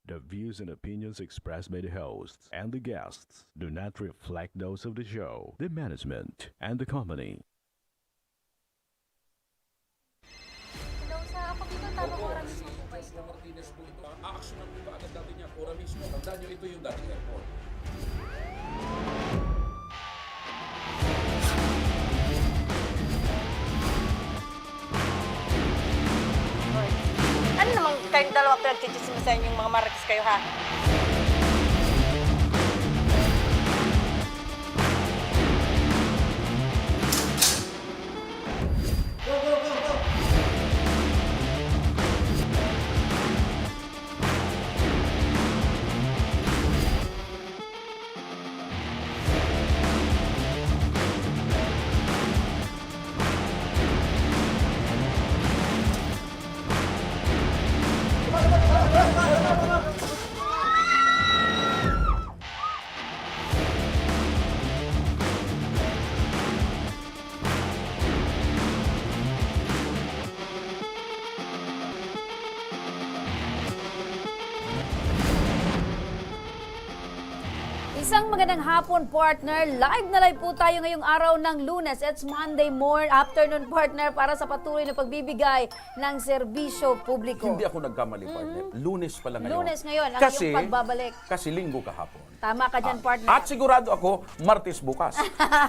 The views and opinions expressed by the hosts and the guests do not reflect those of the show, the management, and the company. Hello, sa ako dito, tamang oras mismo po ba ito? Jessica Martinez po ito. Aaksyonan po ba agad natin niya? Ora mismo. Tandaan nyo, ito yung dating airport. Hoy. Ano naman kayong dalawa pinagchichismisan yung mga marites kayo, ha? Isang magandang hapon, partner. Live na live po tayo ngayong araw ng Lunes. It's Monday afternoon, partner, para sa patuloy na pagbibigay ng serbisyo publiko. Hindi ako nagkamali, partner. Lunes pala ngayon. Lunes ngayon, ang iyong pagbabalik. Kasi linggo kahapon. Tama ka dyan, partner. At sigurado ako, Martes bukas.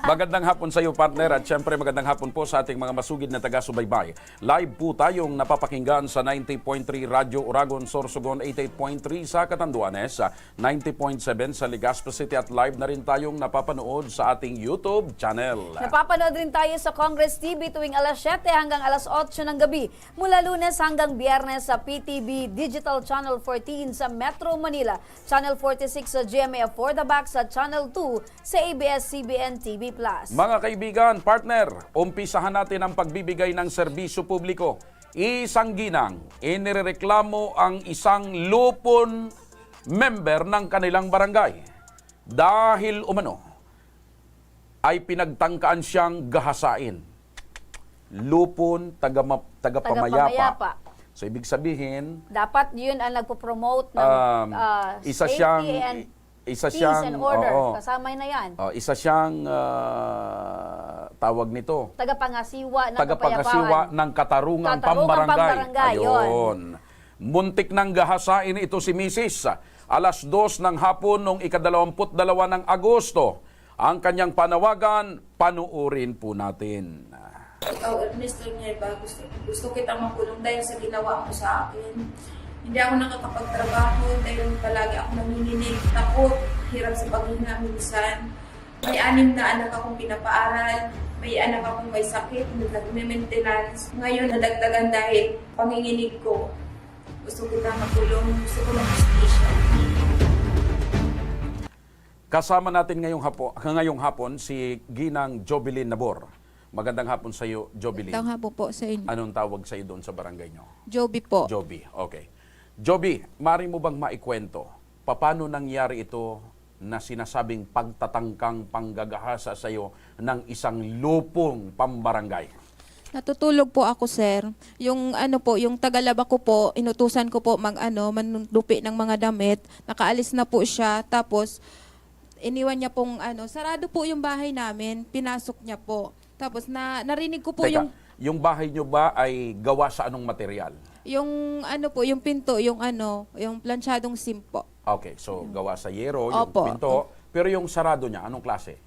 Magandang hapon sa iyo, partner. At syempre, magandang hapon po sa ating mga masugid na taga-subaybay. Live po tayong napapakinggan sa 90.3 Radyo Uragon, Sorsogon, 88.3 sa Catanduanes, 90.7 sa Legazpi City at live na rin tayong napapanood sa ating YouTube channel. Napapanood rin tayo sa Congress TV tuwing alas 7 hanggang alas 8 ng gabi. Mula Lunes hanggang Biyernes sa PTV Digital Channel 14 sa Metro Manila, Channel 46 sa GMA For the Back sa Channel 2 sa ABS-CBN TV+. Mga kaibigan, partner, umpisahan natin ang pagbibigay ng serbisyo publiko. Isang ginang, inireklamo ang isang lupon member ng kanilang barangay. Dahil umano, ay pinagtangkaan siyang gahasain. Lupon, tagapamayapa. So, ibig sabihin, Dapat yun ang nagpo-promote ng isa safety siyang and isa peace siyang and order. oo. Kasama na yan. Isa siyang tawag nito, Tagapangasiwa ng tagapagkasiwa kapayapaan. ng katarungang Katarungang pambarangay. pambarangay, yun. Ayun. Muntik ng gahasain ito si Mrs. Alas 2 ng hapon noong ika-22 ng Agosto. Ang kanyang panawagan, panuorin po natin. Mr. Nieva, gusto kitang makulong dahil sa ginawa mo sa akin. Hindi ako nakakapagtrabaho dahil palagi ako nanginginig, takot, hirap sa paghinga minsan. May 6 na anak akong pinapaaral, may anak akong may sakit, may maintenance. Ngayon nadagdagan dahil panginginig ko. Gusto kitang makulong, gusto ko mag-justisya. Kasama natin ngayong hapon si Ginang Jobilin Nabor. Magandang hapon sa iyo, Jobilin. Magandang hapon po sa inyo. Anong tawag sa iyo doon sa barangay nyo? Joby po. Joby, okay. Joby, mari mo bang maikwento, paano nangyari ito na sinasabing pagtatangkang panggagahasa sa iyo ng isang lupong pambarangay? Natutulog po ako, sir. Yung yung tagalaba ko po, inutusan ko po manlupi ng mga damit. Nakaalis na po siya. Tapos iniwan niya pong sarado po yung bahay namin, pinasok niya po. Tapos narinig ko po Teka, yung bahay nyo ba ay gawa sa anong material? yung yung pinto, yung planchadong sim po. Okay, so gawa sa yero, yung Opo. pinto. Pero yung sarado niya, anong klase?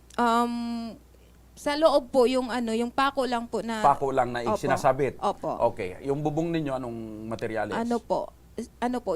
Sa loob po yung yung pako lang po na Pako lang na Opo. sinasabit? Opo. Okay, yung bubong ninyo, anong materyales?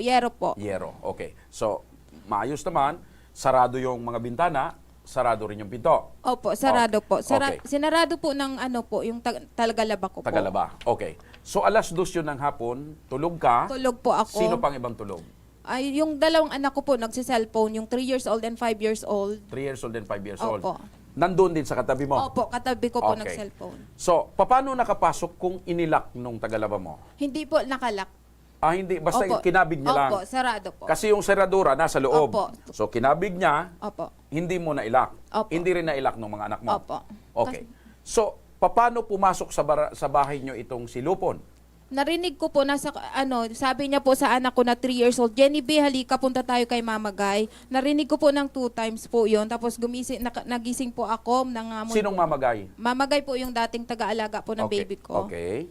Yero po. Yero, okay. So, maayos naman, sarado yung mga bintana, sarado rin yung pinto. Opo, sarado po. Okay. Sinarado po ng yung tagalaba ko po. Tagalaba. Okay. So, alas 2 yun ng hapon, tulog ka. Tulog po ako. Sino pang ibang tulog? Ay, yung dalawang anak ko po nagsi-cellphone, yung 3 years old and 5 years old. 3 years old and 5 years Opo. old. Nandun din sa katabi mo? Opo, katabi ko po Okay. nag-cellphone. So, paano nakapasok kung inilak nung tagalaba mo? Hindi po nakalak. Hindi. Basta Opo. kinabig niya lang. Opo, sarado po. Kasi yung seradura nasa loob. Opo. So, kinabig niya, Opo. hindi mo nailak. Opo. Hindi rin nailak ng mga anak mo. Opo. Okay. So, paano pumasok sa bahay nyo itong si Lupon? Narinig ko po nasa sabi niya po sa anak ko na 3 years old, Jenny B, halika punta tayo kay Mama Guy. Narinig ko po ng 2 times po 'yon. Tapos nagising po ako ng Sinong mamagay? Mama Guy po yung dating taga-alaga po ng Okay. baby ko. Okay.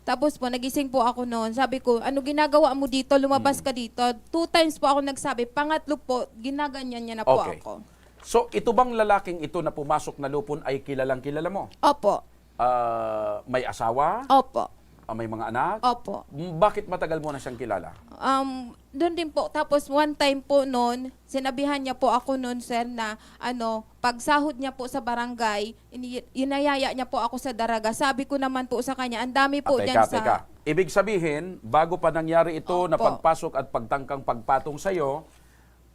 Tapos po nagising po ako noon. Sabi ko, ano ginagawa mo dito? Lumabas ka dito. 2 times po ako nagsabi. Pangatlo po, ginaganyan niya na po Okay. ako. So, ito bang lalaking ito na pumasok na lupon ay kilalang kilala mo? Opo. May asawa? Opo. May mga anak? Opo. Bakit matagal mo na siyang kilala? Doon din po. Tapos one time po noon, sinabihan niya po ako noon, sir, na pag sahod niya po sa barangay, inayaya niya po ako sa daraga. Sabi ko naman po sa kanya, ang dami po dyan Teka. Ibig sabihin, bago pa nangyari ito na Opo. pagpasok at pagtangkang pagpatong sa'yo,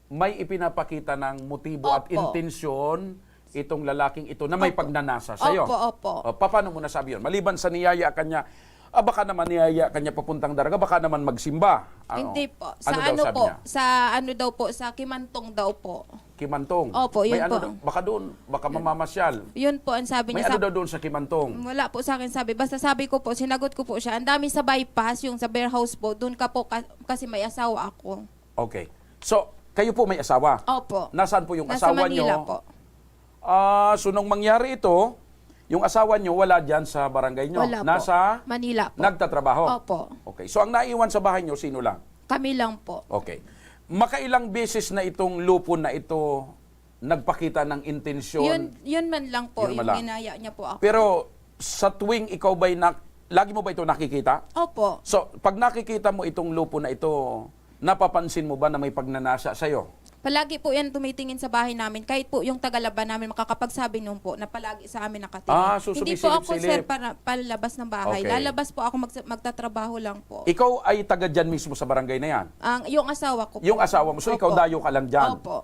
may ipinapakita ng motibo at Opo. intensyon itong lalaking ito na may pagnanasa sa'yo. Opo. Paano mo nasabi yun? Maliban sa niyaya kanya, baka naman niyaya kanya papuntang daraga, baka naman magsimba. Hindi po. Sa Ano daw sabi niya? Sa Kimantong daw po. Kimantong. Opo, yun may ano po. baka mamamasyal. Yun po ang sabi May niya. ano daw doon sa Kimantong? Wala po sa akin sabi. Basta sabi ko po, sinagot ko po siya. Ang dami sa bypass, yung sa bear house po. Doon ka po kasi may asawa ako. Okay. So, kayo po may asawa? Opo. Nasaan po yung Nasa asawa Manila nyo? po. So, nung mangyari ito, yung asawa nyo wala dyan sa barangay nyo? Wala po. Nasa Manila po. nagtatrabaho? Opo. Okay. So, ang naiwan sa bahay nyo, sino lang? Kami lang po. Okay. Makailang beses na itong lupon na ito nagpakita ng intensyon? Yun man lang po, Yun man yung lang. ginaya niya po ako. Pero sa tuwing ikaw ba'y lagi mo ba ito nakikita? Opo. So, pag nakikita mo itong lupo na ito, napapansin mo ba na may pagnanasa sa'yo? Palagi po yan tumitingin sa bahay namin. Kahit po yung tagalaban namin makakapagsabi noon po na palagi sa amin nakatingin. So Hindi po ako, sir, sumisilip-silip. para palabas ng bahay. Okay. Lalabas po ako, magtatrabaho lang po. Ikaw ay taga dyan mismo sa barangay na yan? Yung asawa ko po. Yung asawa mo, so ikaw Opo. dayo ka lang dyan? Opo.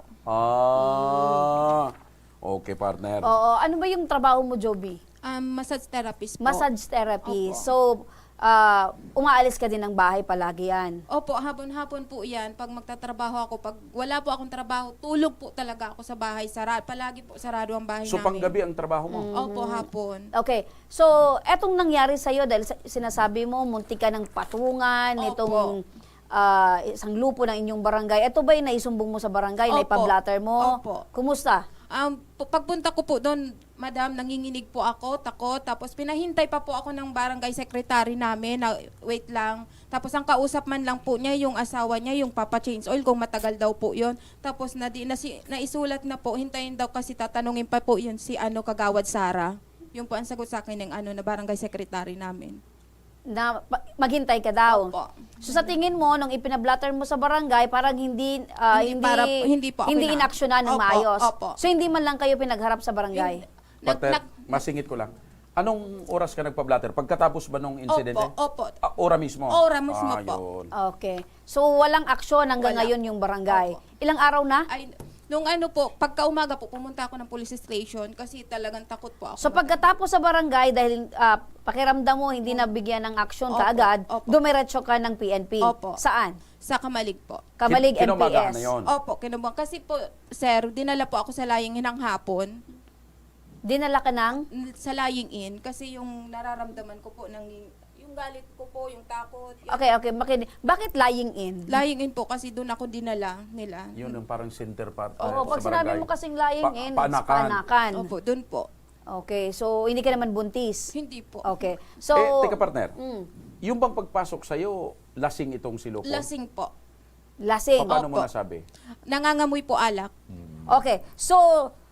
Okay, partner. Oo, ano ba yung trabaho mo, Joby? Massage therapist po. Massage therapy. Opo. So, umaalis ka din ng bahay palagi yan. Opo, hapon-hapon po yan. Pag magtatrabaho ako, pag wala po akong trabaho, tulog po talaga ako sa bahay. Palagi po sarado ang bahay So, namin. panggabi ang trabaho mo? Opo, hapon. Okay. So, etong nangyari sa'yo dahil sinasabi mo, munti ka ng patungan, Opo. itong isang lupo ng inyong barangay. Ito ba yung naisumbong mo sa barangay? Opo. Naipablatter mo? Opo. Kumusta? Pagpunta ko po doon, madam, nanginginig po ako, takot. Tapos pinahintay pa po ako ng barangay secretary namin na wait lang. Tapos ang kausap man lang po niya, yung asawa niya, yung Papa Change Oil, kung matagal daw po yon. Tapos naisulat na po, hintayin daw kasi tatanungin pa po yun si Kagawad Sara. Yung po ang sagot sa akin ng na barangay secretary namin. Na maghintay ka daw. Opo. So sa tingin mo nung ipinablatter mo sa barangay, parang hindi Hindi po ako inaksyonan ng Opo, maayos. opo. So hindi man lang kayo pinagharap sa barangay. Partner, masingit ko lang. Anong oras ka nagpa-blatter? Pagkatapos ba nung insidente? Opo. Ora mismo? Ora mismo po. Yun. Okay. So walang aksyon hanggang Wala. ngayon yung barangay. Opo. Ilang araw na? Ay, nung pagka-umaga po, pumunta ako ng police station kasi talagang takot po ako. So pagkatapos sa barangay, dahil pakiramdam mo hindi nabigyan ng aksyon Opo, kaagad, opo. dumiretso ka ng PNP. Opo. Saan? Sa Kamalig po. Kamalig Kinumagahan MPS. na yun. Opo, kinubang. Kasi po, sir, dinala po ako sa lying in ng hapon. Dinala ka ng? Sa lying in. Kasi yung nararamdaman ko po, yung galit ko po, yung takot. Yung Okay. Bakit lying in? lying in po kasi doon ako dinala nila. Yun yung parang center part Oo, pag sa sinabi barangay. mo kasing lying in, it's paanakan. paanakan. Opo, doon po. Okay, so hindi ka naman buntis. Hindi po. Okay. So, Teka partner, mm, yung bang pagpasok sa'yo, lasing itong si Lupo? Lasing po. lasing. Paano mo Opo. nasabi? Nangangamoy po alak. Okay. So,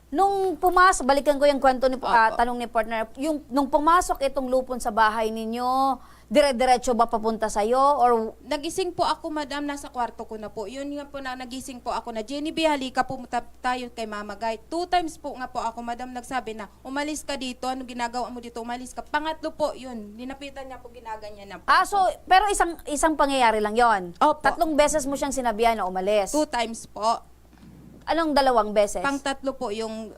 nung pumasok, balikan ko yung kwento ni tanong ni partner, nung pumasok itong lupon sa bahay ninyo, dire-diretso ba papunta sa'yo or Nagising po ako, madam, nasa kwarto ko na po. Yun nga po na nagising po ako na, Jenny B, halika pumunta tayo kay Mama Guy. 2 times po nga po ako, madam, nagsabi na, umalis ka dito, ano ginagawa mo dito, umalis ka. Pangatlo po, yun, dinapitan niya po, ginaganyan na po. so pero isang pangyayari lang 'yon. Opo. 3 beses mo siyang sinabihan na umalis. 2 times po. Anong 2 beses? Pang-tatlo po, yung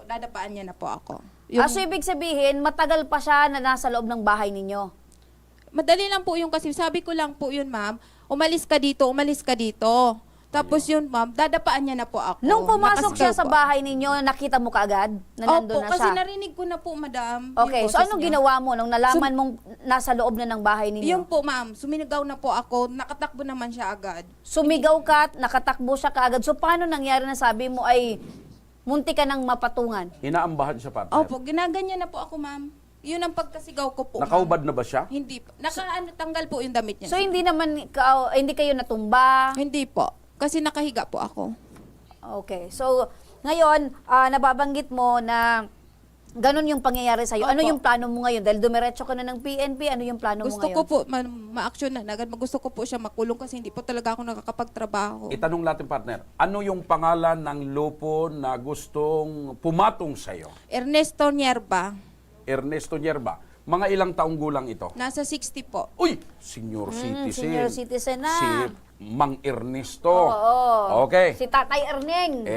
dadapaan niya na po ako. So ibig sabihin, matagal pa siya na nasa loob ng bahay ninyo. Madali lang po yung kasi, sabi ko lang po yun, ma'am, umalis ka dito, umalis ka dito. Tapos yun, ma'am, dadapaan niya na po ako. Nung pumasok siya Nakasigaw sa po bahay ninyo, nakita mo kaagad na nandun Opo, na kasi siya? narinig ko na po, madam. Okay, yung so boses anong niya. ginawa mo nung nalaman mong nasa loob na ng bahay ninyo? Yung po, ma'am, sumigaw na po ako, nakatakbo naman siya agad. Sumigaw ka, nakatakbo siya kaagad. So paano nangyari na sabi mo ay munti ka nang mapatungan? Inaambahan siya, partner. Opo, ginaganyan na po ako, ma'am. Yun ang pagkasigaw ko po. Nakaubad na ba siya? Ma'am. Hindi po. Tanggal po yung damit niya. So hindi naman hindi kayo natumba? Hindi po. Kasi nakahiga po ako. Okay. So ngayon, nababanggit mo na ganun yung pangyayari sa'yo. Ano Opo. yung plano mo ngayon? Dahil dumiretso ka na ng PNP, ano yung plano mo Gusto ngayon? ko po ma-action na agad. Gusto ko po siya makulong kasi hindi po talaga ako nakakapagtrabaho. Itanong natin, partner, ano yung pangalan ng lupo na gustong pumatong sa'yo? Ernesto Nierba. Ernesto Nierba. Mga ilang taong gulang ito? Nasa 60 po. Uy! Senior citizen. senior citizen na. Si Mang Ernesto. Oo. Okay. Si Tatay Erneng.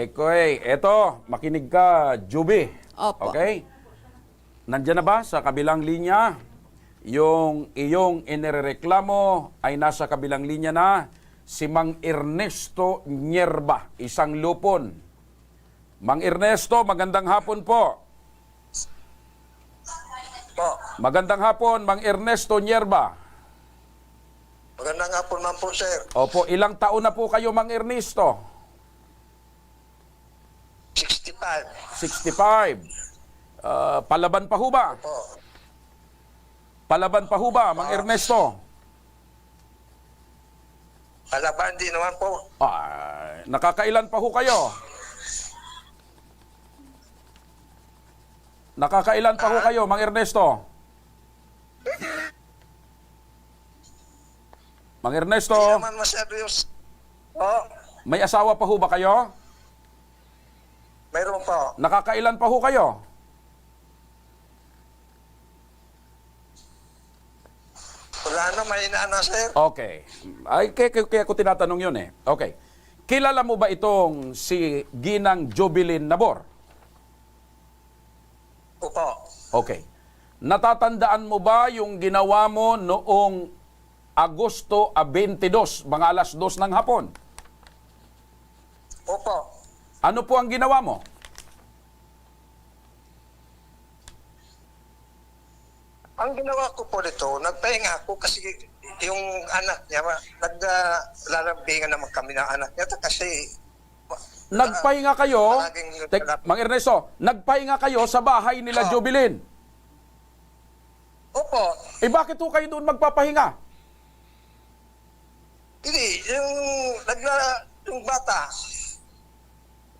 Eto, makinig ka, Juby. Opo. Okay? Nandiyan na ba sa kabilang linya? Yung iyong inireklamo ay nasa kabilang linya na si Mang Ernesto Nierba, isang lupon. Mang Ernesto, magandang hapon po. Po. Magandang hapon, Mang Ernesto Nierba. Magandang hapon man po, sir. Opo, ilang taon na po kayo, Mang Ernesto? 65. 65. Palaban pa ho ba? Po. Palaban pa ho ba, Mang Ernesto? Palaban din naman po. Nakakailan pa ho kayo? Nakakailan pa ho kayo, Mang Ernesto? Mang Ernesto, Hindi naman masyado yung... Oh, may asawa pa ho ba kayo? mayroon po. Nakakailan pa ho kayo? Wala na, mahina na, sir. Okay. Ay, kaya ko tinatanong yun eh. Okay. Kilala mo ba itong si Ginang Jobilin Nabor? Opo. Okay. Natatandaan mo ba yung ginawa mo noong Agosto 22, mga alas 2 ng hapon? Opo. Ano po ang ginawa mo? Ang ginawa ko po dito, nagpahinga ako kasi yung anak niya, naglalambingan naman kami ng anak niya kasi Nagpahinga kayo, Palaging- Mang Ernesto, nagpahinga kayo sa bahay nila Oo. Jobilin. Opo. Eh bakit ho kayo doon magpapahinga? Hindi, yung bata.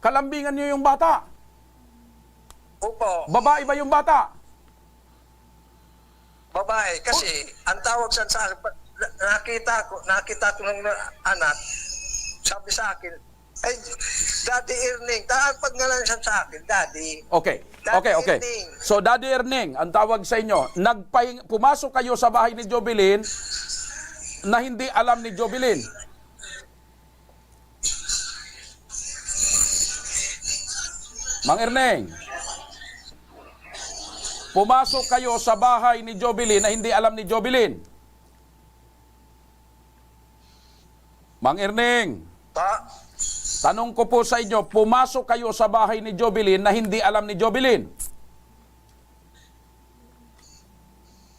Kalambingan niyo yung bata. Opo. Babae ba yung bata? Babae. Kasi, ang tawag sa akin, nakita ko ng anak, sabi sa akin, ay, Daddy Erning, pag nga lang siya sa akin, Daddy. Okay. Daddy Okay. Erning. So, Daddy Erning, ang tawag sa inyo, pumasok kayo sa bahay ni Jobilin na hindi alam ni Jobilin. Mang Erneng, pumasok kayo sa bahay ni Jobilin na hindi alam ni Jobilin. Mang Erneng, Pa, tanong ko po sa inyo, pumasok kayo sa bahay ni Jobilin na hindi alam ni Jobilin.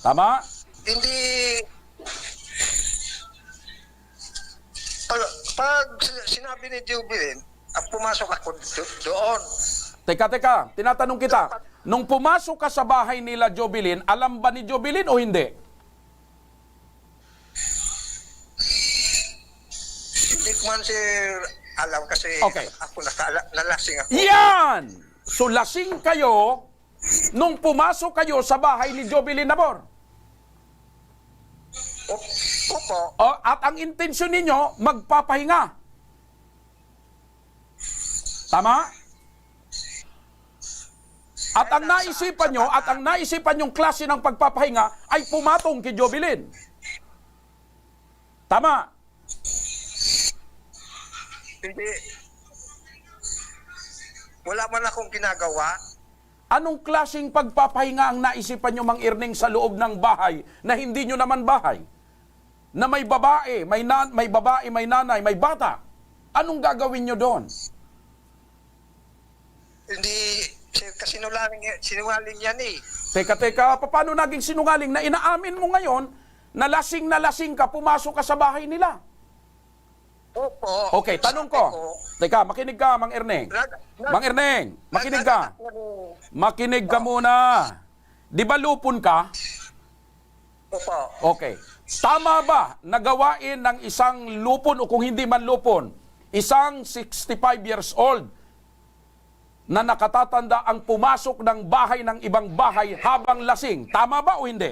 Tama? hindi, pag sinabi ni Jubilin, pumasok ako doon. Teka, tinatanong kita, nung pumasok ka sa bahay nila Jobilin, alam ba ni Jobilin o hindi? Hindi ko man alam kasi Okay. ako nalasing ako. Yan! So lasing kayo nung pumasok kayo sa bahay ni Jobilin Nabor. Opo. At ang intensyon ninyo, magpapahinga. Tama? At ang naisipan nyo, at ang naisipan yung klase ng pagpapahinga ay pumatong kay Jobilin. Tama? Hindi. Wala man akong ginagawa. Anong klaseng pagpapahinga ang naisipan nyo, Mang Erning, sa loob ng bahay na hindi nyo naman bahay? Na may babae, may babae, may nanay, may bata. Anong gagawin nyo doon? Hindi, sir, kasi sinungaling yan eh. Teka, paano naging sinungaling na inaamin mo ngayon na lasing ka, pumasok ka sa bahay nila? Opo. Okay, tanong ko. Teka, makinig ka, Mang Erneng. Mang Erneng, makinig ka. Makinig ka muna. Di ba lupon ka? Opo. Okay. Tama ba na gawain ng isang lupon o kung hindi man lupon, isang 65 years old na nakatatanda ang pumasok ng bahay ng ibang bahay habang lasing? Tama ba o hindi?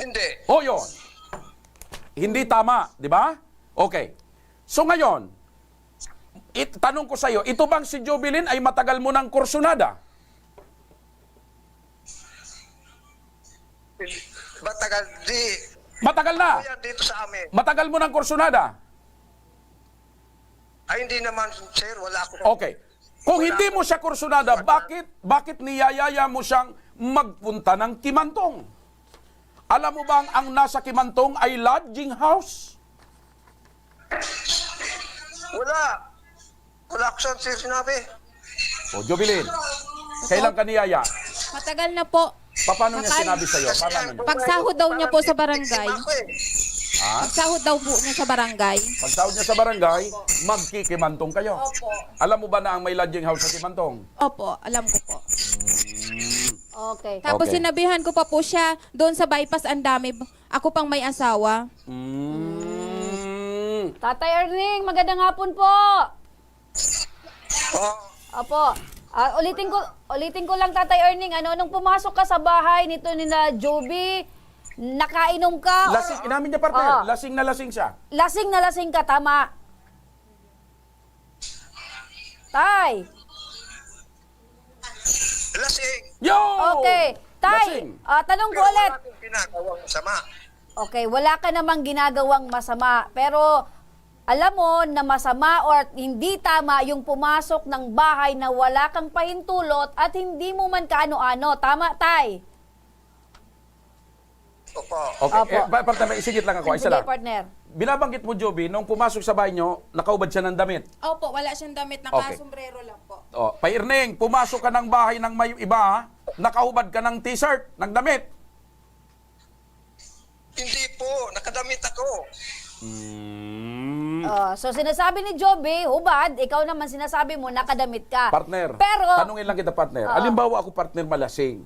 Hindi. O yun. Hindi tama, di ba? Okay. So ngayon, tanong ko sa iyo, ito bang si Jovelyn ay matagal mo ng kursunada? Matagal, Matagal na. yan dito sa amin. Matagal mo ng kursunada? Ay, hindi naman, sir, wala ako. Okay. Kung hindi mo siya kursunada, bakit niyayaya mo siyang magpunta ng Kimantong? Alam mo bang ang nasa Kimantong ay lodging house? Wala ko saan, sir, sinabi. O, Jovelyn, kailan ka niyaya? Matagal na po. Paano niya sinabi sa'yo? Paano niya? Pagsahod daw niya po sa barangay. Ako eh. Pagsahod daw po niya sa barangay. Pagsahod niya sa barangay, magkikimantong kayo. Opo. Alam mo ba na ang may lodging house sa Kimantong? Opo, alam ko po. Okay. Tapos Okay. sinabihan ko pa po siya, doon sa bypass ang dami. Ako pang may asawa. Tatay Erning, magandang hapon po. Opo. Ulitin ko lang, Tatay Erning, nung pumasok ka sa bahay nito nila Joby, nakainom ka? Lasing, inamin niya partner, Oo. lasing na lasing siya. Lasing na lasing ka, tama. Tay. Lasing. Yo! Okay. Tay, Lasing. tanong ko Pero ulit. wala akong ginagawang masama. Okay, wala ka namang ginagawang masama. Pero alam mo na masama or hindi tama yung pumasok ng bahay na wala kang pahintulot at hindi mo man kaano-ano. Tama, Tay? Opo. Okay, Opo. partner, may isigit lang ako. Isa Sige, lang. partner. Binabanggit mo, Joby, nung pumasok sa bahay nyo, nakaubad siya ng damit. Opo, wala siyang damit, Okay. sombrero lang po. O, Pairning, pumasok ka ng bahay ng may iba, ha? Nakahubad ka ng t-shirt, ng damit. Hindi po, nakadamit ako. So sinasabi ni Joby, hubad, ikaw naman sinasabi mo nakadamit ka. Partner, Pero tanungin lang kita, partner. Halimbawa ako, partner, malasing.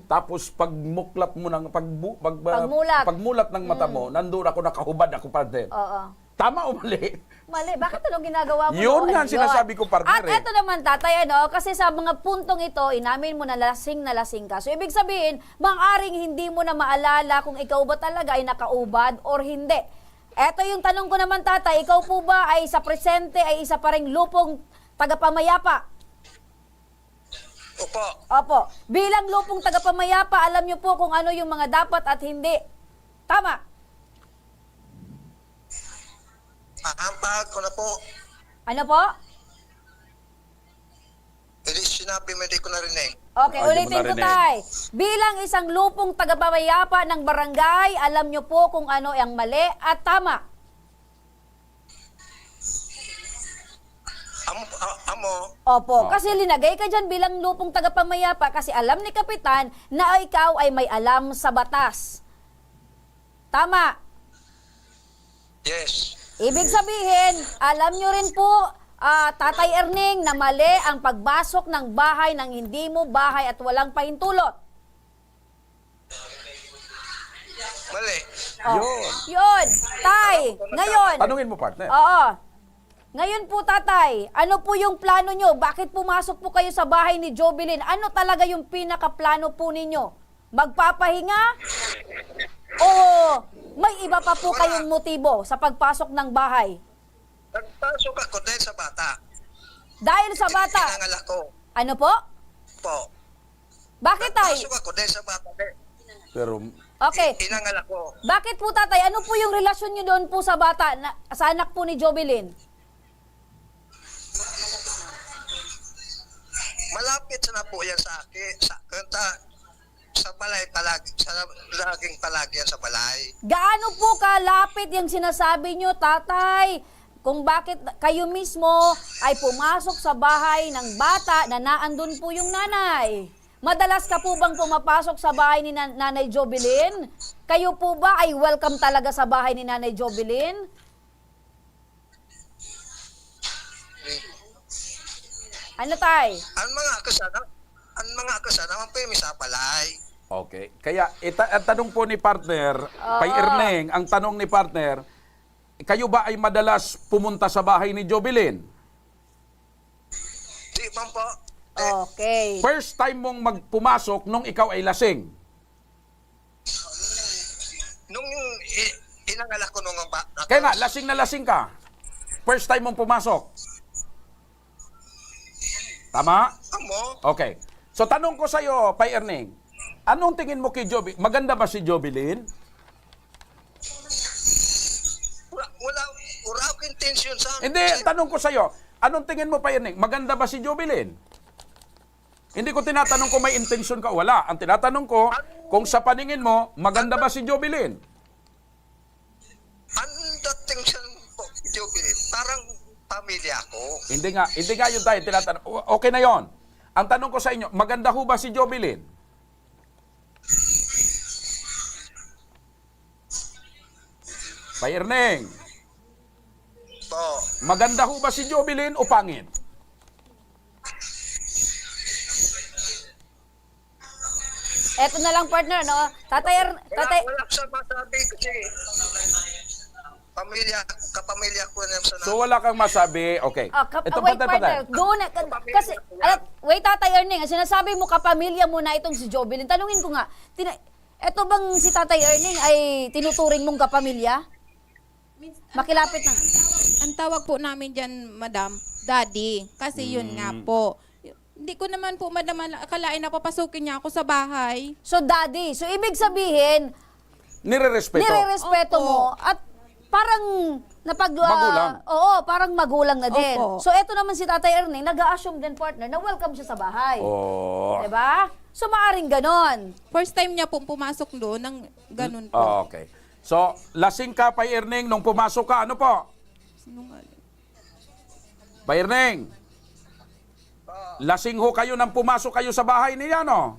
Tapos pagmuklat mo ng, Pagmulat. pagmulat ng mata mo, nandun ako, nakahubad ako, partner. Oo. Tama o mali? Mali, bakit anong ginagawa mo Yun noon? nga ang sinasabi ko, partner, At eto naman, tatay, kasi sa mga puntong ito, inamin mo na lasing ka. So, ibig sabihin, maaring hindi mo na maalala kung ikaw ba talaga ay nakaubad or hindi. Eto yung tanong ko naman, tatay, ikaw po ba ay sa presente ay isa pa ring lupong tagapamayapa? Opo. Opo. Bilang lupong tagapamayapa, alam niyo po kung ano yung mga dapat at hindi. Tama. Ang pahag ko na po. Ano po? Hindi sinabi mo, hindi ko narinig. Okay, Ay, di mo ulitin ko, narinig. tay. Bilang isang lupong tagapamayapa ng barangay, alam niyo po kung ano ang mali at tama. Amo, Opo, kasi linagay ka dyan bilang lupong tagapamayapa kasi alam ni Kapitan na ikaw ay may alam sa batas. Tama. yes. Ibig sabihin, alam nyo rin po, Tatay Erning, na mali ang pagbasok ng bahay ng hindi mo bahay at walang pahintulot. Mali. Yun. Tay, ngayon. Tanungin mo, partner. Oo. Ngayon po, tatay, ano po yung plano nyo? Bakit pumasok po kayo sa bahay ni Jovelyn? Ano talaga yung pinakaplano po ninyo? Magpapahinga? O may iba pa po kayong motibo sa pagpasok ng bahay? Nagpasok ako dahil sa bata. Dahil sa bata. Inangal ako. Ano po? Po. Bakit, tay? Nagpasok ako dahil sa bata. Pero, Okay. Inangal ako. Bakit po, tatay? Ano po yung relasyon nyo doon po sa bata, sa anak po ni Jovelyn? Malapit na po yan sa akin. Sa balay laging palagi yan sa balay. Gaano po kalapit yung sinasabi nyo, tatay? Kung bakit kayo mismo ay pumasok sa bahay ng bata na naandun po yung nanay? Madalas ka po bang pumapasok sa bahay ni Nanay Jovelyn? Kayo po ba ay welcome talaga sa bahay ni Nanay Jovelyn? Ano tay? Ang mga kasana, ang pemi sa balay. Okay. Kaya ang tanong po ni partner, Pay Erneng, ang tanong ni partner, kayo ba ay madalas pumunta sa bahay ni Jovelyn? Di man po. Okay. First time mong magpumasok nung ikaw ay lasing. Nung inangalak ko nung Kaya nga, lasing na lasing ka. First time mong pumasok. Tama? Amo, Okay. So tanong ko sa'yo, Pay Erneng, anong tingin mo kay Jovelyn? Maganda ba si Jovelyn? wala ako intention sa... Hindi, tanong ko sa'yo, anong tingin mo, Pay Erneng? Maganda ba si Jovelyn? Hindi ko tinatanong kung may intention ka o wala. Ang tinatanong ko, kung sa paningin mo, maganda ba si Jovelyn? Ang dating siya po, Jovelyn, parang pamilya ko. Hindi nga yun tayo tinatanong. Okay na yon. Ang tanong ko sa inyo, maganda ho ba si Jovelyn? Pay Erneng, Po, maganda ho ba si Jovelyn o pangit? Eto na lang partner, no? Tatay, wala siya masabi kasi kapamilya ko na sa So wala kang masabi, okay. wait partner, doon na, kasi, wait Tatay Erning, sinasabi mo kapamilya mo na itong si Jovelyn. Tanungin ko nga, eto bang si Tatay Erning ay tinuturing mong kapamilya? Makilapit na. Ang tawag po namin dyan, madam, daddy. Kasi yun nga po. Hindi ko naman po, madam, akalain na papasukin niya ako sa bahay. So daddy, so ibig sabihin, Nire-respeto. nirerespeto Opo. mo at parang Magulang. Oo, parang magulang na din. Opo. So eto naman si Tatay Erning, nag-a-assume din partner na welcome siya sa bahay. Oh. Diba? So maaring ganon. First time niya po pumasok doon ng ganun po. Oh, okay. So, lasing ka, Pay Erneng, nung pumasok ka, ano po? Sinungaling. Pay Erneng, lasing ho kayo nang pumasok kayo sa bahay niya, no?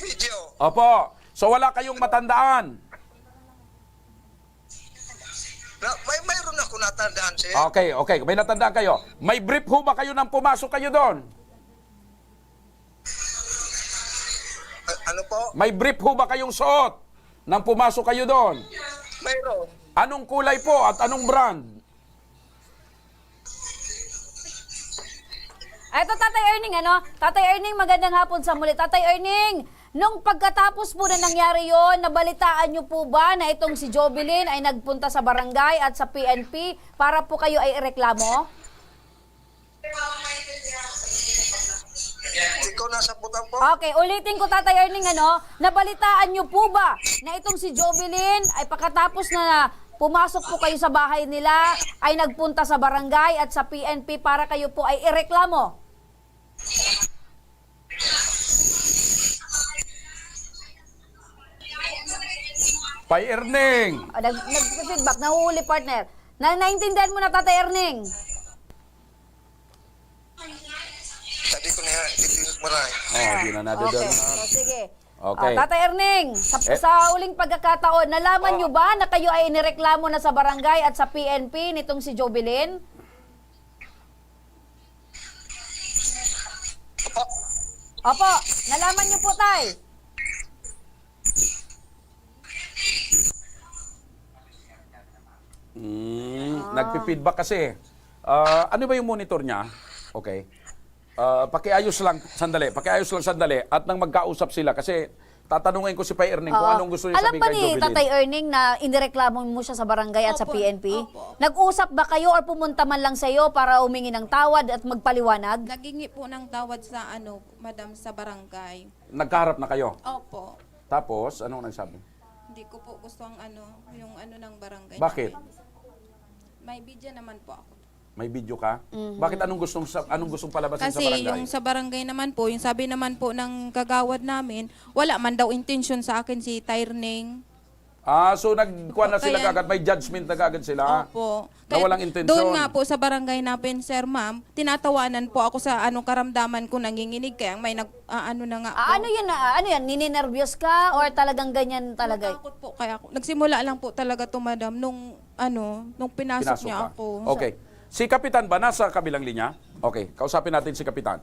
video. Opo. So, wala kayong matandaan. Mayroon ako natandaan, sir. Okay. May natandaan kayo. May brief ho ba kayo nang pumasok kayo doon? Ano po? May brief ho ba kayong suot nang pumasok kayo doon? Mayroon. Anong kulay po at anong brand? Ito Tatay Erning, ano? Tatay Erning, magandang hapon sa muli. Tatay Erning, nung pagkatapos po na nangyari yon, nabalitaan niyo po ba na itong si Jovelyn ay nagpunta sa barangay at sa PNP para po kayo ay ireklamo? Hindi ko nasabutan po. Okay, ulitin ko Tatay Erning, ano? Nabalitaan niyo po ba na itong si Jovelyn ay pagkatapos na pumasok po kayo sa bahay nila ay nagpunta sa barangay at sa PNP para kayo po ay ireklamo? Pay Erneng. Nag-feedback, nahuhuli partner. Naintindihan mo na Tatay Erning? Sabi ko na, hindi maray. Di na Okay, nadadala. so sige. Okay. Tatay Erning, sa uling pagkakataon, nalaman nyo ba na kayo ay inireklamo na sa barangay at sa PNP nitong si Jovelyn? Opo, nalaman nyo po, Tay. Nagpi-feedback kasi. Ano ba yung monitor niya? Okay. Pakiayos lang sandali at nang magkausap sila kasi tatanungin ko si Pay Erneng kung anong gusto niya Alam sabihin ba kay ni Jovelyn. Tatay Erning na inireklamo mo siya sa barangay at sa Opo, PNP? opo. Nag-usap ba kayo or pumunta man lang sa iyo para humingi ng tawad at magpaliwanag? Nagingi po ng tawad sa madam sa barangay. Nagkaharap na kayo. Opo. Tapos, anong nagsabi? Hindi ko po gusto ang yung ng barangay. Bakit? namin. May video naman po ako. May video ka? Bakit anong gustong palabasin sa Kasi barangay? yung sa barangay naman po, yung sabi naman po ng kagawad namin, wala man daw intention sa akin si Tyrning. So nagkuha na sila Kaya- kagad, may judgment na kagad sila. Opo. Na walang intensyon. Doon nga po sa barangay namin, sir, ma'am, tinatawanan po ako sa anong karamdaman ko, nanginginig, kaya may ano na nga po. Ano yan? Nininervyos ka or talagang ganyan talaga? Natakot po kaya ako. Nagsimula lang po talaga to, madam, nung pinasok Pinasok niya ka. ako. Okay. Si Kapitan ba nasa kabilang linya? Okay, kausapin natin si Kapitan.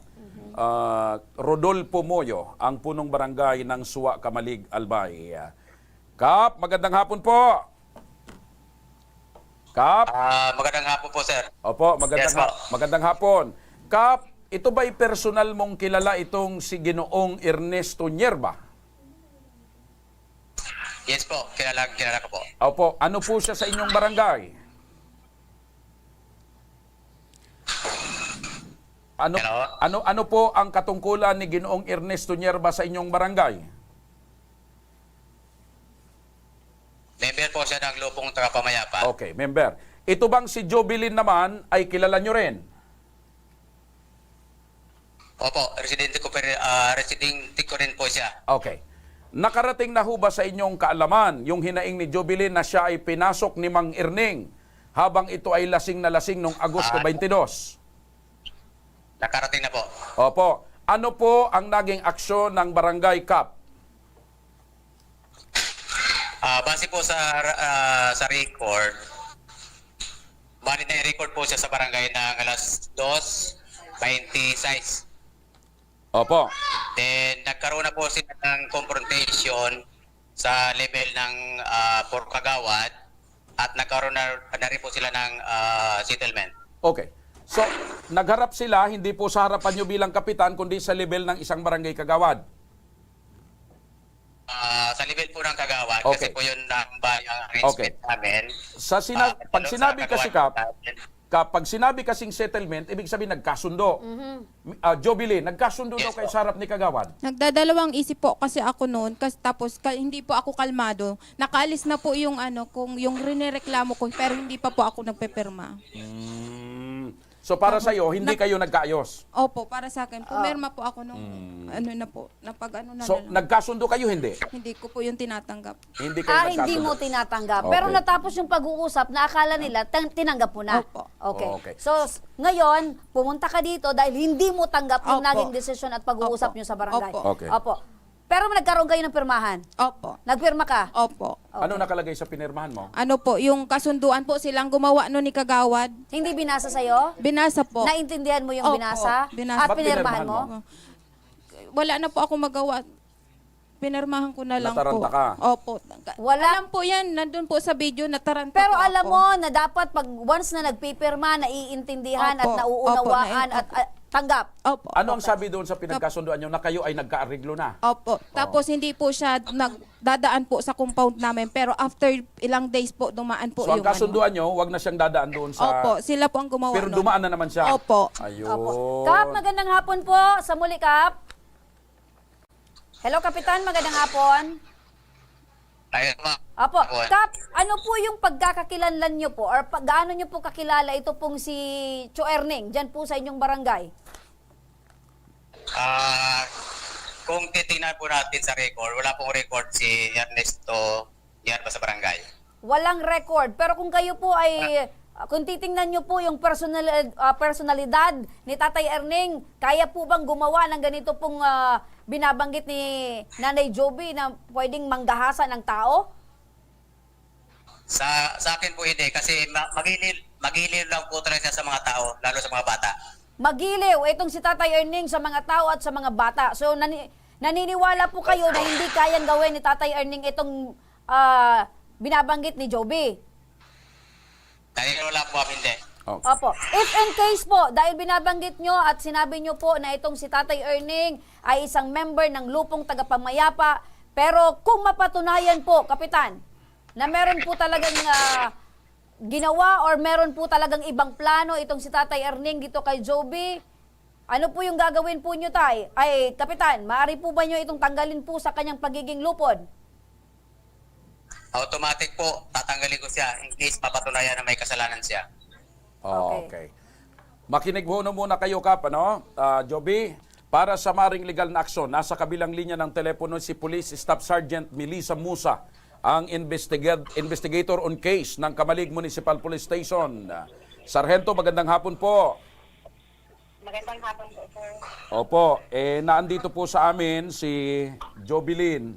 Rodolfo Moyo, ang punong barangay ng Suwa, Kamalig, Albay. Kap, magandang hapon po. Kap? Magandang hapon po, sir. Opo, Yes, po. magandang hapon. Kap, ito ba'y personal mong kilala itong si Ginoong Ernesto Nyerba? Yes po, kilala ko po. Opo, ano po siya sa inyong barangay? Ano po ang katungkulan ni Ginoong Ernesto Nyerba sa inyong barangay? Member po siya ng Lupong Tagapamayapa. Okay, member. Ito bang si Jobilin naman ay kilala nyo rin? Opo, residente ko rin po siya. Okay. Nakarating na ho ba sa inyong kaalaman yung hinaing ni Jobilin na siya ay pinasok ni Mang Erning habang ito ay lasing na lasing noong Agosto 22? Nakarating na po. Opo. Ano po ang naging aksyon ng Barangay Kap? Base po sa record, bali na record po siya sa barangay ng alas 2:26. Opo. Then, nagkaroon na po sila ng confrontation sa level ng Puro Kagawad at nagkaroon na rin po sila ng settlement. Okay. So, nagharap sila, hindi po sa harapan nyo bilang kapitan, kundi sa level ng isang barangay kagawad. Sa level po ng Kagawad, Okay. kasi po yun ang arrangement namin. Pag sinabi kasi kapag sinabi kasing settlement, ibig sabihin nagkasundo. Jobilin, nagkasundo daw Yes, kayo po. sa harap ni kagawad. Nagdadalawang isip po kasi ako noon, tapos hindi po ako kalmado. Nakaalis na po yung yung rinireklamo ko, pero hindi pa po ako nagpepirma. So para sa iyo, hindi kayo nagkaayos. Opo, para sa akin, pumirma po ako nung So nagkasundo kayo hindi? Hindi ko po yung tinatanggap. Hindi kayo nagkasundo. Hindi mo tinatanggap. Okay. Pero natapos yung pag-uusap na akala nila tinanggap mo na. Opo. Okay. Okay. So, ngayon, pumunta ka dito dahil hindi mo tanggap yung Opo. naging desisyon at pag-uusap Opo. nyo sa barangay. Opo. Okay. Opo. Pero nagkaroon kayo ng pirmahan. Opo. Nagpirma ka. Opo. Ano nakalagay sa pinirmahan mo? Ano po, yung kasunduan po silang gumawa no ni Kagawad. Hindi binasa sa'yo? Binasa po. Naintindihan mo yung Opo, binasa? binasa. At Ba't pinirmahan pinirmahan mo? Wala na po ako magawa. Pinirmahan ko na lang Nataranta po. ka? Opo. Wala. Alam po yan, nandun po sa video, nataranta Pero po alam ako. mo na dapat pag once na nagpipirma, naiintindihan at Opo. nauunawaan Opo, at tanggap. Opo. Ano ang sabi doon sa pinagkasunduan nyo na kayo ay nagkaariglo na? Opo. Tapos hindi po siya nagdadaan po sa compound namin, pero after ilang days po dumaan po So ang yung kasunduan nyo, wag na siyang dadaan doon sa... Opo, sila po ang gumawa Pero nun. dumaan na naman siya. Opo. Ayun. Opo. Kap, magandang hapon po. Sa muli, Kap. Hello, Kapitan. Magandang hapon. Ayun, ma'am. Apo, Hapon. Kap, ano po yung pagkakakilanlan nyo po or gaano nyo po kakilala ito pong si Cho Erning dyan po sa inyong barangay? Kung titingnan po natin sa record, wala pong record si Ernesto Nyerba sa barangay. Walang record. Pero kung kayo po ay, kung titingnan nyo po yung personalidad ni Tatay Erning, kaya po bang gumawa ng ganito pong binabanggit ni Nanay Joby na pwedeng manggahasan ng tao? Sa akin po hindi, kasi magilil lang po talaga siya sa mga tao, lalo sa mga bata. Magiliw itong si Tatay Erning sa mga tao at sa mga bata. So naniniwala po kayo na hindi kayang gawin ni Tatay Erning itong binabanggit ni Joby? Wala po kami hindi. Oh. Opo. If in case po, dahil binabanggit nyo at sinabi nyo po na itong si Tatay Erning ay isang member ng Lupong Tagapamayapa, pero kung mapatunayan po, Kapitan, na meron po talagang ginawa or meron po talagang ibang plano itong si Tatay Erning dito kay Joby, ano po yung gagawin po nyo, Tay? Ay, Kapitan, maaari po ba nyo itong tanggalin po sa kanyang pagiging lupon? Automatic po, tatanggalin ko siya in case mapatunayan na may kasalanan siya. Okay. Okay. Makinig muna kayo, Kap, ano? Joby, para sa maring legal na aksyon, nasa kabilang linya ng telepono si Police Staff Sergeant Melissa Musa, ang investigator on case ng Kamalig Municipal Police Station. Sargento, magandang hapon po. Magandang hapon po, sir. Opo, naandito po sa amin si Jobilin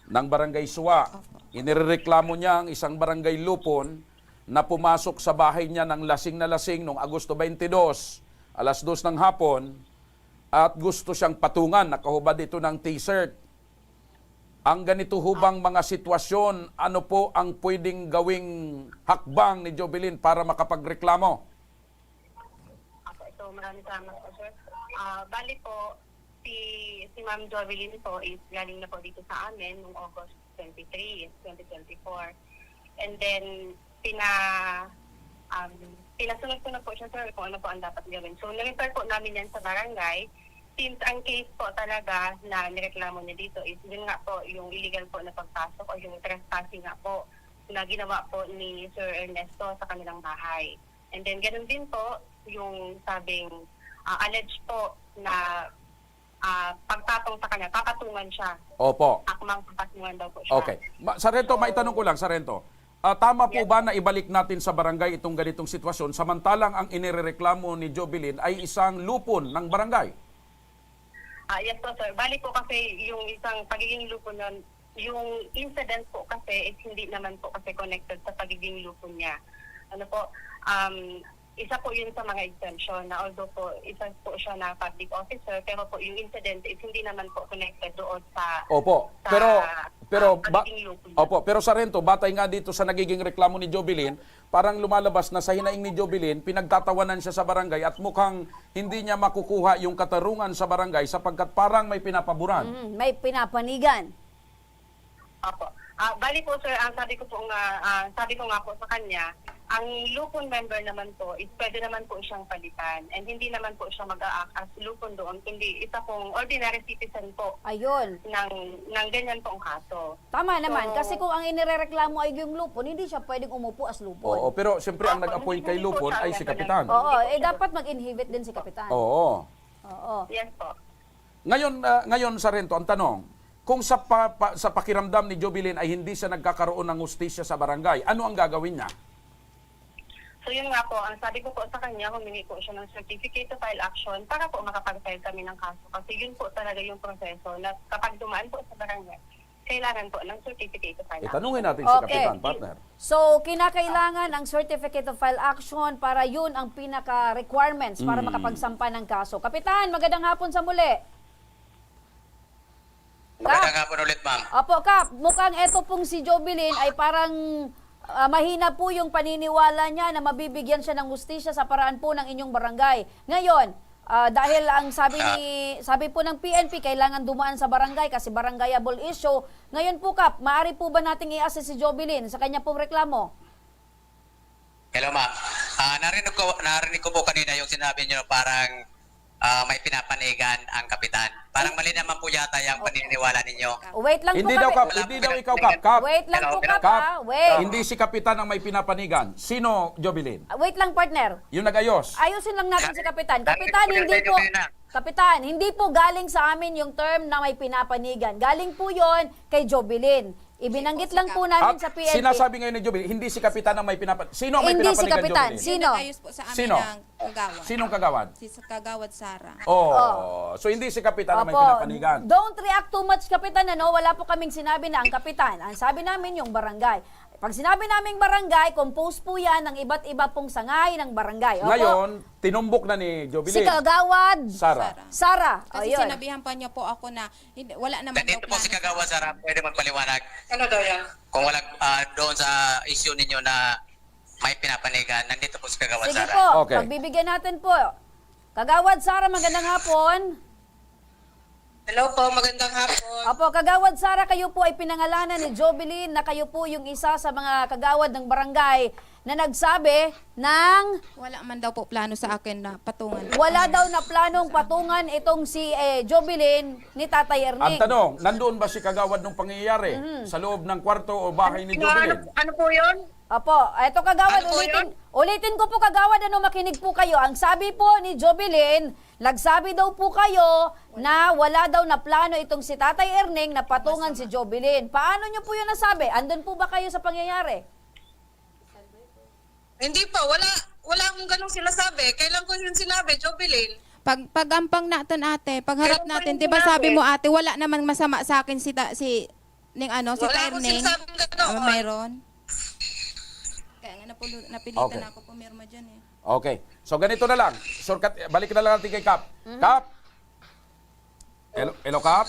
ng Barangay Suwa. Inireklamo niya ang isang barangay Lupon na pumasok sa bahay niya ng lasing na lasing noong Agosto 22, alas 2 ng hapon, at gusto siyang patungan. Nakahubad ito ng t-shirt. Ang ganito hubang mga sitwasyon, ano po ang pwedeng gawing hakbang ni Jobilin para makapagreklamo? Ako, ito, maraming salamat po, sir. Bali po, si Ma'am Jovelyn po is galing na po dito sa amin noong August 23, 2024. And then, pinasunod ko na po siya, sir, kung ano po ang dapat gawin. So, nirefer po namin yan sa barangay. Since ang case po talaga na nireklamo niya dito is yun nga po yung illegal po na pagpasok o yung trespassing nga po na ginawa po ni Sir Ernesto sa kanilang bahay. And then, ganun din po yung sabing alleged po na pagtatong sa kanya, papatungan siya. Opo. Akmang papatungan daw po siya. Okay. Sargento, maitanong ko lang, Sargento. Tama po ba na ibalik natin sa barangay itong ganitong sitwasyon samantalang ang inireklamo ni Jobilin ay isang lupon ng barangay? Yes po, sir. Bali po kasi yung isang pagiging lupon nun, yung incident po kasi is hindi naman po kasi connected sa pagiging lupon niya. Ano po, isa po yun sa mga exemption na although po isa po siya na public officer, pero po yung incident is hindi naman po connected doon sa Opo. sa, pagiging lupon niya. Opo, pero Sargento, batay nga dito sa nagiging reklamo ni Jobilin, parang lumalabas na sa hinaing ni Jobilin, pinagtatawanan siya sa barangay at mukhang hindi niya makukuha yung katarungan sa barangay sapagkat parang may pinapaboran. May pinapanigan. Opo. Bali po, sir, ang sabi ko nga po sa kanya, ang lupon member naman po is pwede naman po siyang palitan and hindi naman po siya mag-a-act as lupon doon, kundi isa pong ordinary citizen po Ayun. ng ganyan pong kaso. Tama naman, So, kasi kung ang inireklamo ay yung lupon, hindi siya pwedeng umupo as lupon. Oo, pero siyempre ang nag-appoint kay Lupon ay si Kapitan. Oo, dapat mag-inhibit din si Kapitan. Oo. Oo. Yes po. Ngayon Sargento, ang tanong, kung sa pakiramdam ni Jobilin ay hindi siya nagkakaroon ng hustisya sa barangay, ano ang gagawin niya? So yun nga po, ang sabi ko po sa kanya, humingi po siya ng certificate to file action para po makapag-file kami ng kaso. Kasi yun po talaga yung proseso na kapag dumaan po sa barangay, kailangan po ng certificate to file action. Tanungin natin si Kapitan, partner. So, kinakailangan ang certificate of file action para yun ang pinaka-requirements para makapagsampa ng kaso. Kapitan, magandang hapon sa muli. Magandang hapon ulit, ma'am. Opo, Kap, mukhang eto pong si Jobilin ay parang mahina po yung paniniwala niya na mabibigyan siya ng hustisya sa paraan po ng inyong barangay. Ngayon, dahil ang sabi po ng PNP, kailangan dumaan sa barangay kasi barangayable issue. Ngayon po, Kap, maaari po ba nating i-assess si Jobilin sa kanya pong reklamo? Hello, ma'am. Narinig ko po kanina yung sinabi niyo parang may pinapanigan ang kapitan. Parang mali naman po yata yung paniniwala ninyo. Wait lang Hindi po, daw, Kap. Kap. Hindi daw ikaw, Kap. Wait lang po, Kap, Kap, Wait. hindi si Kapitan ang may pinapanigan. Sino, Jobilin? Wait lang, partner. Yung nag-ayos. Ayusin lang natin si Kapitan. Kapitan, hindi po galing sa amin yung term na may pinapanigan. Galing po yon kay Jobilin. Ibinanggit lang po namin sa PNP. Sinasabi ngayon ni Jobilin, hindi si Kapitan ang may pinapanigan. Sino ang may Hindi si pinapanigan, Kapitan. Jobilin? Sino? Nag-ayos po sa amin Sino? ng kagawad. Sinong kagawad? Si Kagawad Sara. So hindi si Kapitan ang may Opo. pinapanigan. Don't react too much, Kapitan. Wala po kaming sinabi na ang Kapitan. Ang sabi namin yung barangay. Pag sinabi naming barangay, composed po yan ng iba't iba pong sangay ng barangay. Opo. Ngayon, tinumbok na ni Jobilin. Si Kagawad Sara. Sara. Kasi Ayun. sinabihan pa niya po ako na wala naman daw Nandito po plano si sa Kagawa Sara, pwede magpaliwanag. Ano daw yan? Kung walang doon sa issue ninyo na may pinapanigan, nandito po si Kagawa Sige Sara. po, Okay. pagbibigyan natin po. Kagawad Sara, magandang hapon. Hello po, magandang hapon. Opo, Kagawad Sara, kayo po ay pinangalanan ni Jobilin na kayo po yung isa sa mga kagawad ng barangay na nagsabi ng Wala man daw po plano sa akin na patungan. wala daw na planong patungan itong si Jobilin ni Tatay Ang Erning. tanong, nandoon ba si Kagawad nung pangyayari? Sa loob ng kwarto o bahay ni Jobilin? Ano po yun? Opo, eto kagawad, Ano po ulitin ko po kagawad, makinig po kayo. Ang sabi po ni Jovelyn, nagsabi daw po kayo na wala daw na plano itong si Tatay Erning na patungan si Jovelyn. Paano nyo po yun nasabi? Andun po ba kayo sa pangyayari? Hindi po, wala akong ganong sinasabi. Kailan ko yun sinabi, Jovelyn? Pagampang natin ate, pagharap Pero natin, pa rin 'di ba sinabi. sabi mo ate, wala namang masama sa akin si ning ano, si Wala akong Terning. sinasabing gano'n. Meron. Kaya nga napilitan Okay. ako pumirma diyan eh. Okay. So ganito na lang. Shortcut, balik na lang natin kay Kap. Kap? Hello, Kap?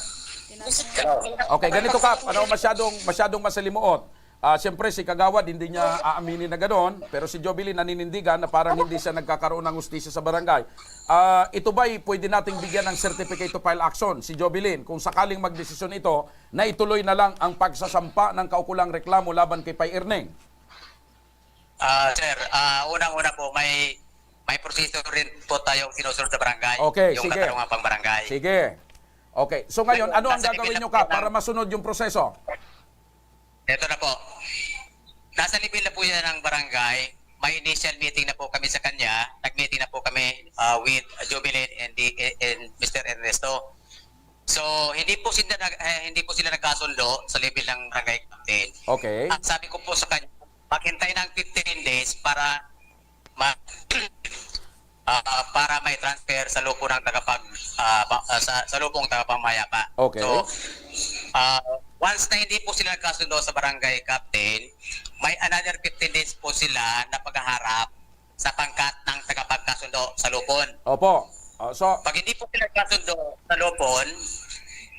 Okay, ganito Kap. Ano, masyadong masalimuot. Siyempre si Kagawad hindi niya aaminin na gano'n, pero si Jovelyn naninindigan na parang hindi siya nagkakaroon ng hustisya sa barangay. Ito ba'y pwede nating bigyan ng certificate to file action si Jovelyn kung sakaling magdesisyon ito na ituloy na lang ang pagsasampa ng kaukulang reklamo laban kay Pay Erning? Sir, unang-una po, may proseso rin po tayong sinusunod sa barangay. Okay, yung sige. katarungan pang barangay. Sige. Okay, so ngayon, ano ang gagawin nyo Kap para masunod yung proseso? Ito na po. Nasa level na po yan ng barangay. May initial meeting na po kami sa kanya. Nag-meeting na po kami with Jovelyn and Mr. Ernesto. So, hindi po sila nagkasundo sa level ng barangay captain. Okay. Ang sabi ko po sa kanya, maghintay ng 15 days para para may transfer sa lupo ng sa lupong tagapangmayapa. Okay. So, once na hindi po sila nagkasundo sa barangay captain, may another 15 days po sila na paghaharap sa pangkat ng tagapagkasundo sa lupon. Opo. So, Pag hindi po sila nagkasundo sa lupon,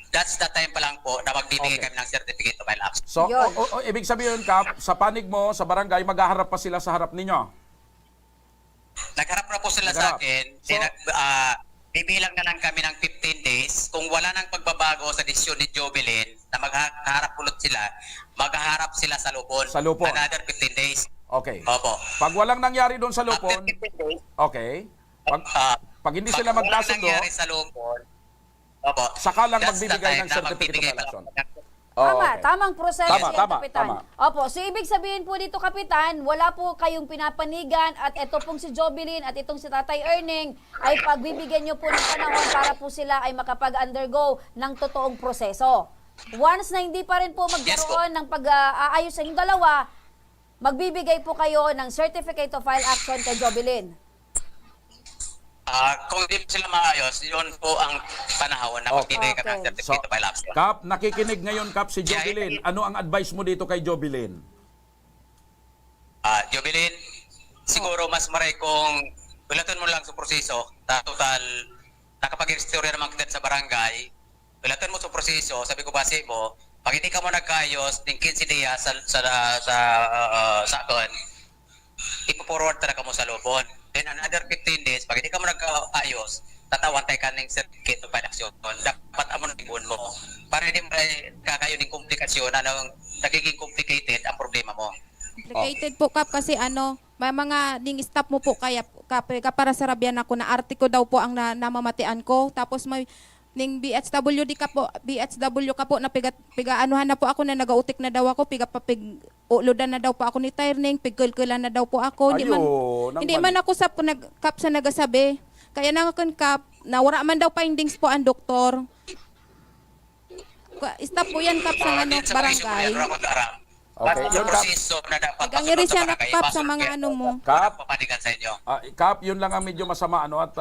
that's the time pa lang po na magbibigay Okay. kami ng certificate of file action. so Yun. ibig sabihin Kap, sa panig mo sa barangay, maghaharap pa sila sa harap ninyo? Nagharap na po sila Nagharap. sa akin. So- Bibilang na lang kami ng 15 days. Kung wala nang pagbabago sa desisyon ni Jovelyn na maghaharap ulit sila, maghaharap sila sa lupon. Sa lupon. Another 15 days. Okay. Opo. Pag walang nangyari doon sa After lupon, 15 days, okay. Pag hindi sila walang magkasundo, nangyari sa lupon, opo, saka lang that's the magbibigay time ng na certificate of magbibigay file action. ng- Tama, tamang proseso Tama, yan, tama, Kapitan. tama. Opo, so ibig sabihin po dito, Kapitan, wala po kayong pinapanigan at ito pong si Jovelyn at itong si Tatay Erning ay pagbibigyan nyo po ng panahon para po sila ay makapag-undergo ng totoong proseso. Once na hindi pa rin po magkaroon ng pag-aayos sa inyong dalawa, magbibigay po kayo ng certificate of file action kay Jovelyn. Kung hindi po sila maayos, yun po ang panahon na magbibigay kami ng Okay. certificate of file action. Kap, nakikinig ngayon Kap si Jovelyn. Ano ang advice mo dito kay Jovelyn? Jovelyn, siguro mas maray kung ulatan mo lang sa proseso, total, nakapag-istorya naman kita sa barangay, ulatan mo sa proseso, sabi ko base mo, pag hindi ka mo nagkayos, ng 15 diya sa akon, ipo-forward talaga mo sa lupon. Then another 15 days, pag hindi ka mo nagkaayos, tatawantay ka ng certificate of file action. Dapat amo ng ibon mo. Para hindi mo kakayo ng komplikasyon na nagiging complicated ang problema mo. Complicated po Kap kasi may mga ding stop mo po kaya Kap para sa Rabian ako na artiko daw po ang namamatian ko. Tapos may ning BHWD ka po, BHW ka po na piga-anuhan na po ako na nagautik na daw ako, uludan na daw po ako ni Terning, pigkulkulan na daw po ako. Ayun, Hindi man ako Kap sa nagasabi. Kaya na ako Kap, na wala man daw findings po ang doktor. Stop po yan Kap sa barangay. Okay, yun Kap. Proseso na dapat Pag-angiri siya na barangay, Kap sa ipasok mga yan. mo. Kap, Papanigan sa inyo. Kap, yun lang ang medyo masama at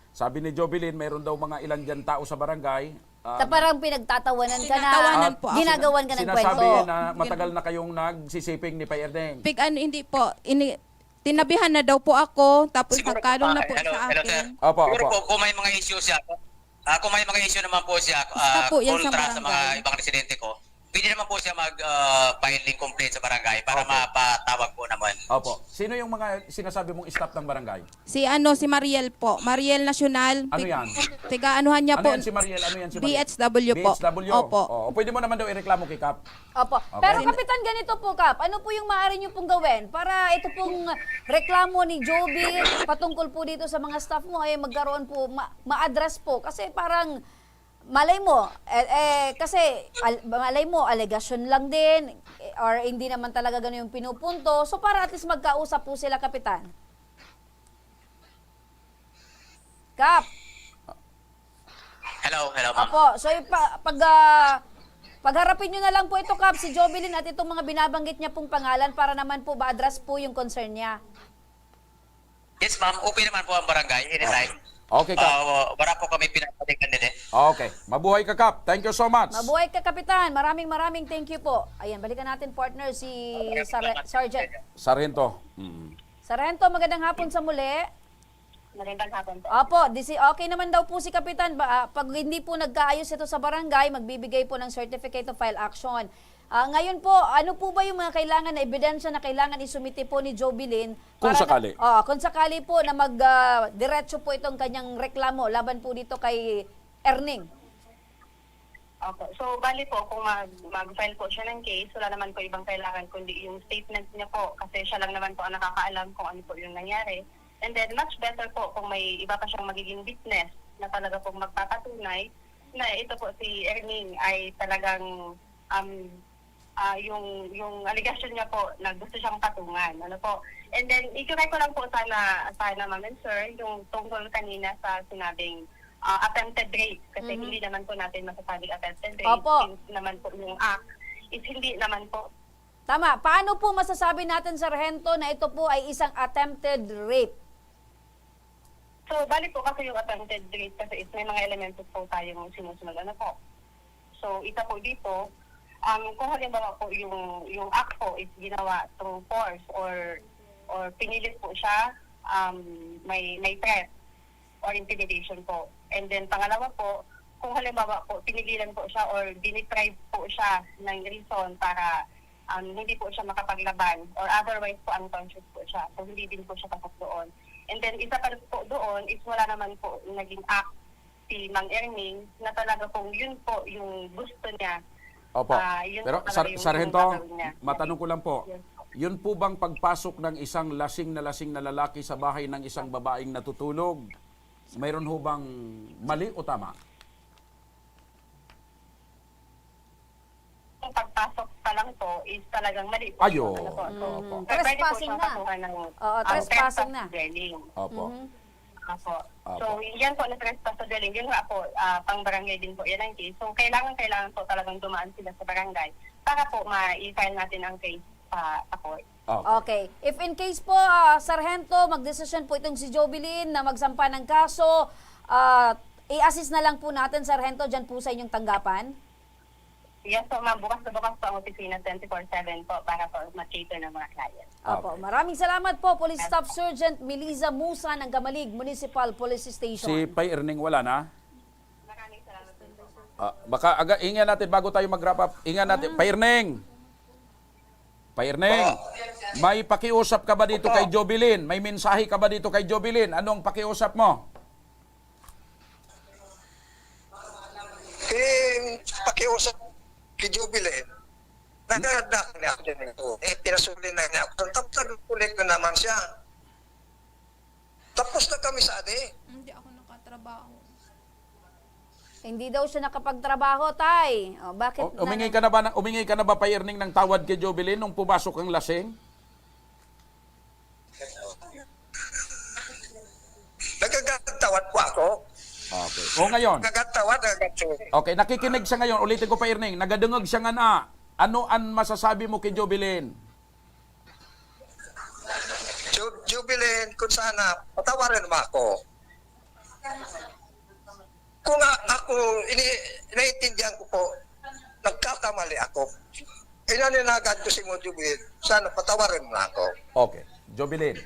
sabi ni Jovelyn, mayroon daw mga ilan dyan tao sa barangay. Na parang pinagtatawanan ka na, Tinatawanan po ako. ginagawan ka ng kwento. Sinasabi na matagal na kayong nagsisiping ni Pay Erning. Hindi po. Tinabihan na daw po ako, tapos Siguro, nagkalong na po hello, sa hello, sir. akin. Opo, Siguro opo. po, kung may mga issue siya, kung may mga issue naman po siya, Basta po yan sa kontra sa mga barangay. ibang residente ko, pwede naman po siya mag-filing complaint sa barangay para mapatawag po naman. Opo. Sino yung mga sinasabi mong staff ng barangay? Si Mariel po. Mariel Nacional. Ano yan? Tiga-anuhan niya Ano po. yan si Mariel? Ano yan si Mariel? BHW po. BHW? Opo. Oh, pwede mo naman daw ireklamo kay Kap. Opo. Okay. Pero Kapitan, ganito po, Kap. Ano po yung maaari nyo pong gawin para ito pong reklamo ni Joby patungkol po dito sa mga staff mo ay magkaroon po, ma-address po. Kasi parang malay mo, kasi malay mo, allegation lang din. or hindi naman talaga gano'n yung pinupunto. So para at least magkausap po sila, Kapitan. Kap, Hello, ma'am. Apo, so pagharapin nyo na lang po ito, Kap, si Jovelyn at itong mga binabanggit niya pong pangalan para naman po ma-address po yung concern niya. Yes, ma'am. Open naman po ang barangay anytime. Okay, Kap. Wala po kami pinapatikan din eh. Okay. Mabuhay ka, Kap. Thank you so much. Mabuhay ka, Kapitan. Maraming thank you po. Ayan, balikan natin, partner, si Sergeant. Sargento. Sargento, magandang hapon sa muli. Magandang hapon po. Opo, okay naman daw po si Kapitan. Pag hindi po nagkaayos ito sa barangay, magbibigay po ng certificate of file action. Ngayon po, ano po ba yung mga kailangan na ebidensya na kailangan isumite po ni Jovelyn? Kung sakali. Kung sakali po na diretso po itong kanyang reklamo laban po dito kay Erning. Okay. So, bali po, kung mag-file po siya ng case, wala naman po ibang kailangan kundi yung statement niya po kasi siya lang naman po ang nakakaalam kung ano po yung nangyari. And then, much better po kung may iba pa siyang magiging witness na talaga pong magpapatunay na ito po si Erning ay talagang yung allegation niya po na gusto siyang patungan. Ano po? And then, i-correct ko lang po sana ma'am and sir, yung tungkol kanina sa sinabing attempted rape. Kasi hindi naman po natin masasabing attempted rape. Opo. Since naman po yung act is hindi naman po. Tama. Paano po masasabi natin, Sargento, na ito po ay isang attempted rape? So, bali po kasi yung attempted rape kasi may mga elementos po tayong sinusunod. Ano po? So, isa po dito, kung halimbawa po yung act po is ginawa through force or pinilit po siya, may threat or intimidation po. And then pangalawa po, kung halimbawa po pinigilan po siya or diniprive po siya ng reason para hindi po siya makapaglaban or otherwise po unconscious po siya. So hindi din po siya pasok doon. And then isa pa po doon is wala naman po naging act si Mang Erning na talaga pong yun po yung gusto niya. Opo. Yun Pero po talaga yung Sargento, gagawin niya. matanong ko lang po. Yes. Yun po bang pagpasok ng isang lasing na lalaki sa bahay ng isang babaeng natutulog, mayroon ho bang mali o tama? Yung pagpasok pa lang po is talagang mali po. Ayun. Ano po? So, Opo. pwede po Trespassing siyang na. kasuhan ng trespassing na. dwelling. Opo. Opo. Opo. So, yan po na trespass sa dwelling. Yun nga po, pang barangay din po yan ang case. So, kailangan po talagang dumaan sila sa barangay para po ma-file natin ang case sa court. Okay. If in case po, Sargento, magdesisyon po itong si Jovelyn na magsampa ng kaso, i-assist na lang po natin, Sargento, dyan po sa inyong tanggapan? Yes po, ma'am. Bukas na bukas po ang opisina 24/7 po para po ma-cater ng mga clients. Opo. Maraming salamat po, Police Staff Sergeant Miliza Musa ng Gamalig Municipal Police Station. Si Pay Erning wala na? Maraming salamat po. Baka ingan natin bago tayo mag-wrap up. Ingan natin. Pay Erning, may pakiusap ka ba dito kay Jovelyn? May mensahe ka ba dito kay Jovelyn? Anong pakiusap mo? Pakiusap kay Jovelyn. Nagadak niya ako dyan ito. Pinasuli na niya ako. Tapos nagpulit na naman siya. Tapos na kami sa ade. Hindi ako nakatrabaho. Hindi daw siya nakapagtrabaho, Tay. Bakit? Umingi ka na ba Pay Erning ng tawad kay Jovelyn nung pumasok ang lasing? Nagagatawad po ako. Okay. O ngayon, Nagagatawad, nagagatawad. okay, nakikinig siya ngayon. Ulitin ko Pay Erning, nagadungag siya nga na. Ano ang masasabi mo kay Jovelyn? Jovelyn, kung sana, patawarin mo ako. Kung ako, inaintindihan ko po, nagkakamali ako. Inaninagad ko si mo, Jovelyn, sana patawarin mo ako. Okay. Jovelyn,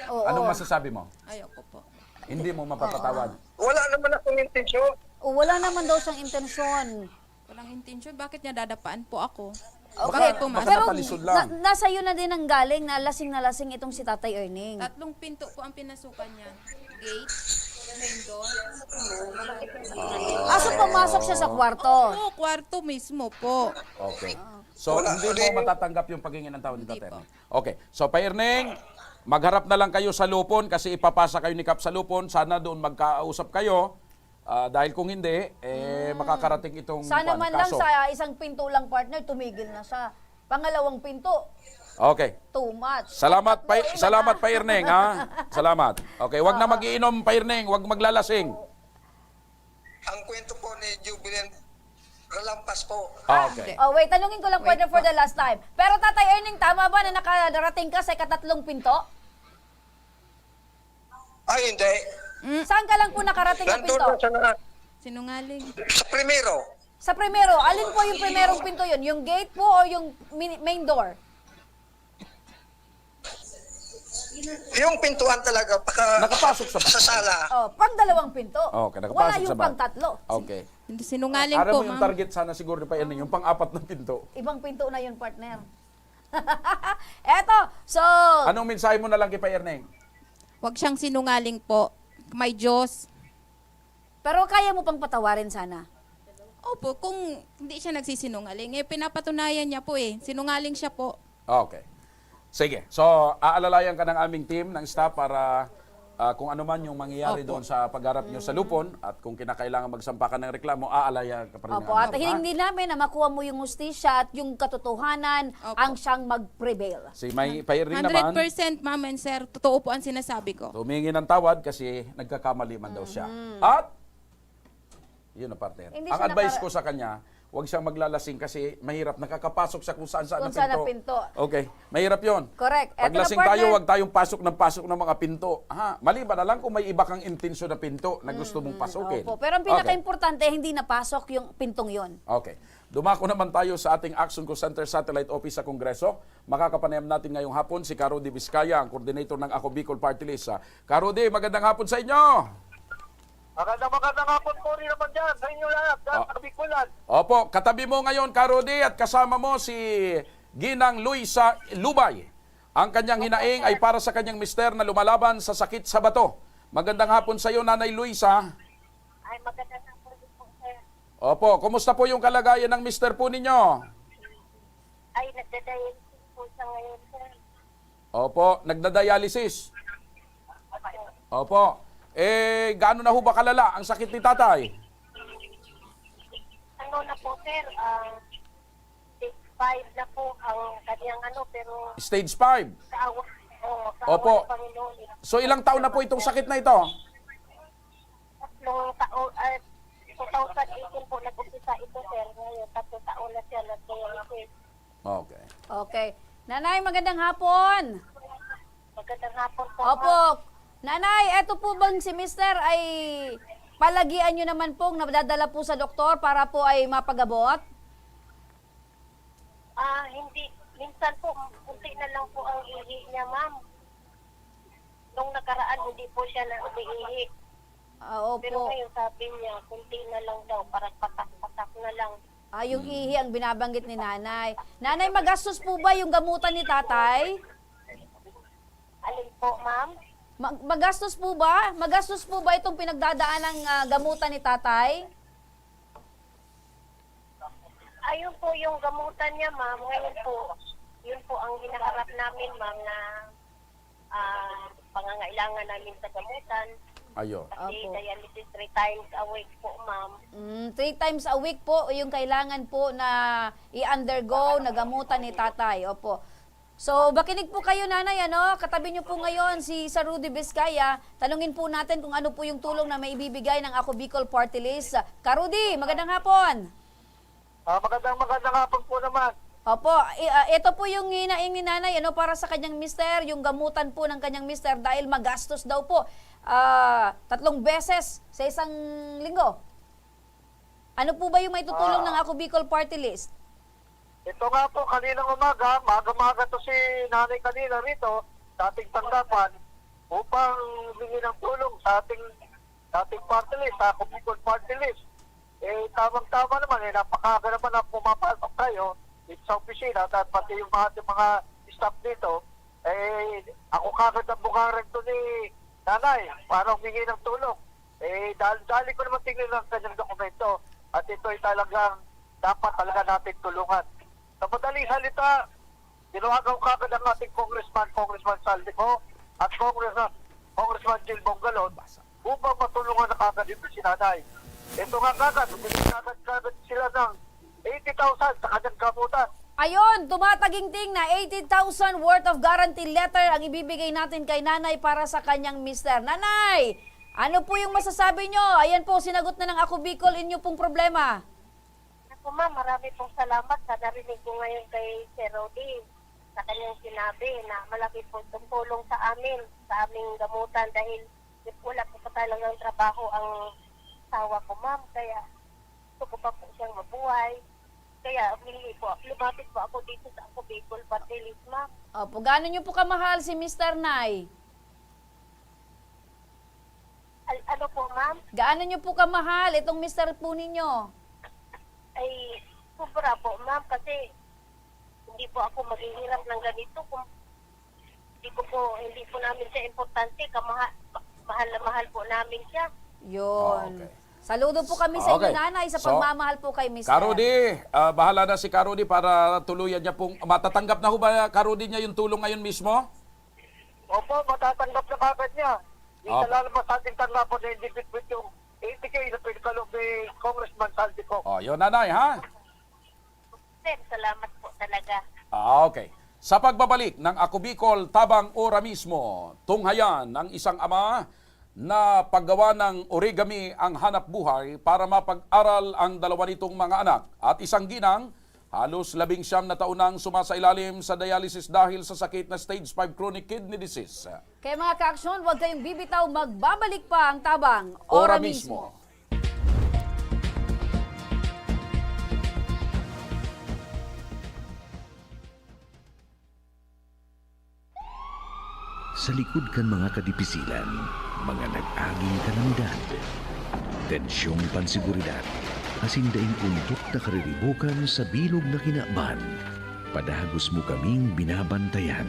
Oo. anong masasabi mo? Ayoko po. Hindi mo mapapatawad. Wala naman akong intensyon. Wala naman daw siyang intensyon. Walang intensyon. Bakit niya dadapaan po ako? Okay. Bakit po, ma'am? Baka napalisod lang. Nasa iyo na din ang galing na lasing itong si Tatay Erning. 3 pinto po ang pinasukan niya. Gate, main door. So pumasok siya sa kwarto. Oo, kwarto mismo po. Okay. So, hindi mo matatanggap yung paghingi ng tawad ni Hindi Tatay po. Erning. Okay. So, Pay Erning, magharap na lang kayo sa lupon kasi ipapasa kayo ni Kap sa lupon. Sana doon magkausap kayo. Dahil kung hindi, makakarating itong Sana man lang kaso. sa isang pinto lang, partner, tumigil na siya. Pangalawang pinto, Okay. too much. Salamat Tatlo, iba salamat na. pa Irneng, ha? Salamat. Okay, wag na magiinom pa Irneng, wag maglalasing. Ang kwento po ni Jubilin Ralampas po. Okay. Oh, wait, tanungin ko lang partner for the last time. Pero Tatay Erning, tama ba na nakarating ka sa ikatlong pinto? Ay, hindi. Saan ka lang po nakarating ng Nandun pinto? na Sinungaling. sa primero. Sa primero, alin po yung primerong pinto yun? Yung gate po o yung main door? Yung pintuan talaga, Nakapasok sa sa sala. Oh, pang dalawang pinto. Okay, nakapasok Wala yung sa bahay. pang tatlo. Okay. Hindi sinungaling Para po, mo yung ma'am. target sana siguro ni pa Irneng, yung pang-apat na pinto. Ibang pinto na yun, partner. Eto, so, Anong mensahe mo na lang kay pa Irneng? Huwag siyang sinungaling po. May Diyos. pero kaya mo pang patawarin sana. Opo, kung hindi siya nagsisinungaling, pinapatunayan niya po Sinungaling siya po. Okay. Sige. So, aalalayan ka ng aming team, ng staff para kung ano man yung mangyayari Opo. doon sa pagharap nyo sa lupon at kung kinakailangan magsampa ka ng reklamo, aalalayan ka pa rin. ng Opo, aming at team, ha? hiling din namin na makuha mo yung hustisya at yung katotohanan Opo. ang siyang mag-prevail. Si May pa Irneng naman, 100% ma'am and sir, totoo po ang sinasabi ko. tumingi ng tawad kasi nagkakamali man daw siya. At, yun na partner. Hindi Ang siya advice ko sa kanya, huwag siyang maglalasing kasi mahirap. Nakakapasok siya kung saan Kung na saan na pinto. pinto. Okay, mahirap yon. Correct. Eto Pag na, lasing partner. tayo, huwag tayong pasok ng mga pinto. Maliban na lang kung may iba kang intensyon na pinto na gusto mong pasukin. Opo, pero ang pinaka-importante, hindi napasok yung pintong yon. Okay. Dumako naman tayo sa ating Action Call Center Satellite Office sa Kongreso. Makakapanayam natin ngayong hapon si Karudi Vizcaya, ang coordinator ng Ako Bicol Party List. Karudi, magandang hapon sa inyo. Magandang hapon po rin naman dyan sa inyo lahat. Kabikulan. Opo, katabi mo ngayon, Karudi, at kasama mo si Ginang Luisa Lubay. Ang kanyang hinaing ay para sa kanyang mister na lumalaban sa sakit sa bato. Magandang hapon sa iyo, Nanay Luisa. Ay, magandang hapon po, sir. Opo, kumusta po yung kalagayan ng mister po ninyo? Ay, nagdadialysis po siya ngayon, sir. Opo, nagdadialysis. Opo. Gaano na ho ba kalala ang sakit ni tatay? Ano na po, sir? 6'5" na po ang kanyang pero Stage 5. kaawa, Opo. ng Panginoon. So ilang taon na po itong sakit na ito? Tatlong taon, 2018 po nag-umpisa ito, sir. Ngayon, 3 taon na siya nag-dialysis. Okay. Okay. Nanay, magandang hapon. Magandang hapon po, Opo. Nanay, eto po bang si mister ay palagian nyo naman pong nadadala po sa doktor para po ay mapagabot? Hindi. Minsan po, kunti na lang po ang ihi niya, ma'am. Nung nakaraan, hindi po siya na umiihi. Pero Opo. ngayon, sabi niya, kunti na lang daw, parang patak-patak na lang. Yung ihi ang binabanggit ni nanay. Nanay, magastos po ba yung gamutan ni tatay? Alin po, ma'am? Magastos po ba? Magastos po ba itong pinagdadaan ng gamutan ni tatay? Ayun po yung gamutan niya, ma'am. Ngayon po, yun po ang hinaharap namin, ma'am, na pangangailangan namin sa gamutan. Ayo. Kasi Opo. dialysis 3 times a week po, ma'am. 3 times a week po yung kailangan po na i-undergo na gamutan ni tatay. Opo. So, bakinig po kayo, nanay, katabi niyo po ngayon si Sir Rudy Vizcaya. Tanungin po natin kung ano po yung tulong na may ibibigay ng Ako Bicol Party List. Karudi, magandang hapon. Magandang hapon po naman. Opo, ito po yung hinaing ni nanay, para sa kanyang mister, yung gamutan po ng kanyang mister dahil magastos daw po 3 beses sa isang linggo. Ano po ba yung may tutulong ng Ako Bicol Party List? Ito nga po, kaninang umaga, maga-maga to si nanay kanina rito, sa ating tanggapan, upang humingi ng tulong sa ating party list, sa Bicol Party List. Tamang-tama naman, napakaga naman na pumapasok tayo dito sa opisina, at pati yung ating mga staff dito, ako kagad ang bukarag to ni nanay para humingi ng tulong. Dali ko naman tingnan ng kanyang dokumento, at ito'y talagang dapat talaga natin tulungan. Sa madaling salita, tinawagan ko kagad ang ating Congressman Saldico at Congressman Jill Bongalon upang matulungan na kagad dito si nanay. Ito nga kagad, humingi kagad sila ng 80,000 sa kanyang gamutan Ayun, tumataginting na 80,000 worth of guarantee letter ang ibibigay natin kay nanay para sa kanyang mister. Nanay, ano po yung masasabi nyo? Ayan po, sinagot na ng Ako Bicol, inyo pong problema. Ako ma'am, marami pong salamat sa narinig ko ngayon kay Sir Rodi sa kanyang sinabi na malaki po itong tulong sa amin, sa aming gamutan dahil wala po pa talagang trabaho ang asawa ko ma'am. Kaya gusto ko pa po siyang mabuhay. Kaya lumapit po ako dito sa Ako Bicol Party List ma'am. Opo, gaano nyo po kamahal si Mr. Nay? Ano po ma'am? Gaano nyo po kamahal itong mister po ninyo? Ay sobra po ma'am kasi hindi po ako maghihirap ng ganito kung hindi po namin siya importante, mahal na mahal po namin siya. Yun. Okay. Saludo po kami sa inyo, Okay. nanay, sa So, pagmamahal po kay Mr. Karudi, bahala na si Karudi para tuluyan niya pong, matatanggap na ho ba Karudi niya yung tulong ngayon mismo? Opo, matatanggap na bagad niya. Hindi Opo. sa lalabas sa ating tanggapan na hindi bitbit yung 80K na pinagkalog ni Congressman Saldico. Oh, yun nanay ha? Sir, salamat po talaga. Okay. Sa pagbabalik ng Ako Bicol Tabang Ora mismo, tunghayan ng isang ama na paggawa ng origami ang hanap buhay para mapag-aral ang dalawa nitong mga anak. At isang ginang, halos 19 na taon nang sumasailalim sa dialysis dahil sa sakit na stage 5 chronic kidney disease. Kaya mga ka-aksyon, huwag kayong bibitaw, magbabalik pa ang Tabang Ora Ora mismo. mismo. Sa likod kan mga kadipisilan, mga nag-aging kalamidad, tensyong pansiguridad, asindaing untok na kariribukan sa bilog na kinaaban, padagos mo kaming binabantayan.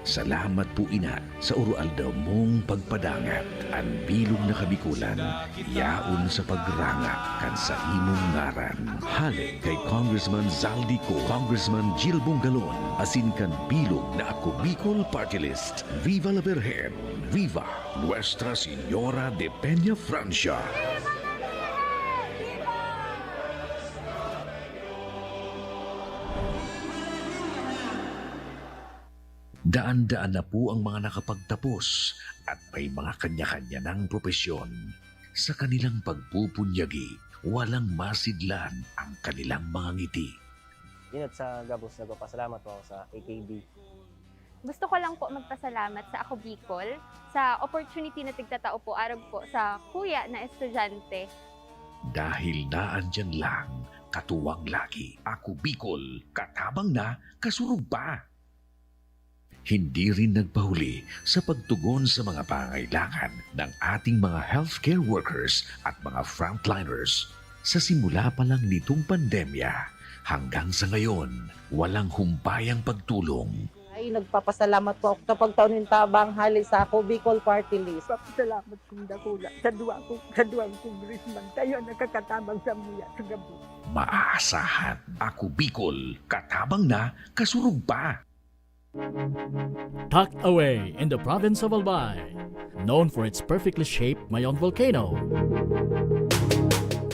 Salamat po ina sa urualdaw mong pagpadangat, ang bilog na kabikulan, yaon sa pagrangak kan sa imong ngaran. Halik kay Congressman Zaldico, Congressman Jill Bungalon, asin kan bilog na Ako Bicol Party List. Viva la Virgen! Viva Nuestra Señora de Peña Francia! Daan-daan na po ang mga nakapagtapos at may mga kanya-kanya ng propesyon. Sa kanilang pagpupunyagi, walang masidlan ang kanilang mga ngiti. Inat sa Gabos, nagpapasalamat po ako sa AKB. Gusto ko lang po magpasalamat sa Ako Bicol sa opportunity na tigtatao po arag po sa kuya na estudyante. Dahil naandyan lang, katuwang lagi, Ako Bicol, katabang na, kasurug pa. Hindi rin nagpahuli sa pagtugon sa mga pangailangan ng ating mga healthcare workers at mga frontliners. Sa simula pa lang nitong pandemya, hanggang sa ngayon, walang humpayang pagtulong. Ay, nagpapasalamat po ako sa pagtaon ng tabang hali sa Ako Bicol Party List. Salamat kong dakula sa duwang congressman. Kayo nakakatabang sa muya sa gabi. Maaasahan, Ako Bicol, katabang na, kasurug pa. Tucked away in the province of Albay, known for its perfectly shaped Mayon volcano,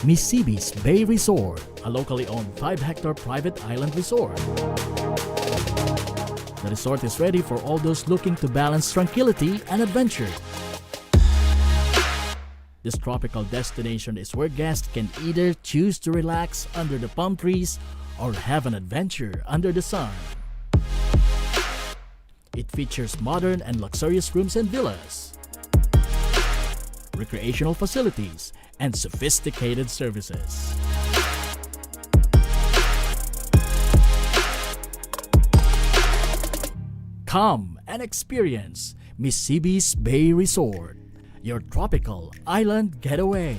Misibis Bay Resort, a locally owned 5-hectare private island resort. The resort is ready for all those looking to balance tranquility and adventure. This tropical destination is where guests can either choose to relax under the palm trees or have an adventure under the sun. It features modern and luxurious rooms and villas, recreational facilities, and sophisticated services. Come and experience Misibis Bay Resort, your tropical island getaway.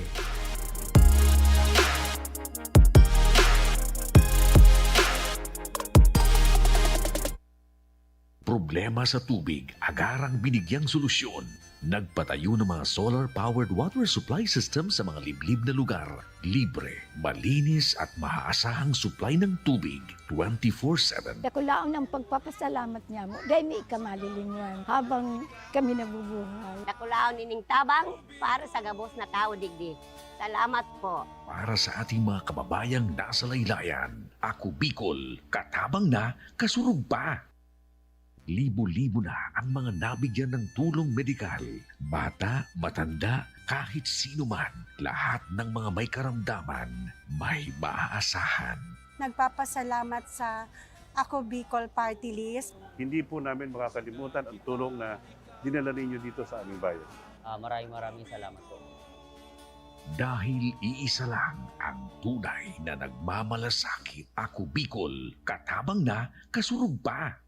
Problema sa tubig, agarang binigyang solusyon. Nagpatayo ng mga solar-powered water supply system sa mga liblib na lugar. Libre, malinis at maaasahang supply ng tubig 24/7. Nakulaon ang pagpapasalamat niya mo. Dahil may ikamalilinwan habang kami nabubuhay. Nakulaon ining tabang para sa gabos na tao digdi. Salamat po. Para sa ating mga kababayang nasa laylayan, Ako Bicol, katabang na, kasurug pa. Libo-libo na ang mga nabigyan ng tulong medikal. Bata, matanda, kahit sino man, lahat ng mga may karamdaman, may maaasahan. Nagpapasalamat sa Ako Bicol Party List. Hindi po namin makakalimutan ang tulong na dinala ninyo dito sa aming bayan. Maraming salamat po. Dahil iisa lang ang tunay na nagmamalasakit. Ako Bicol, katabang na, kasurug pa.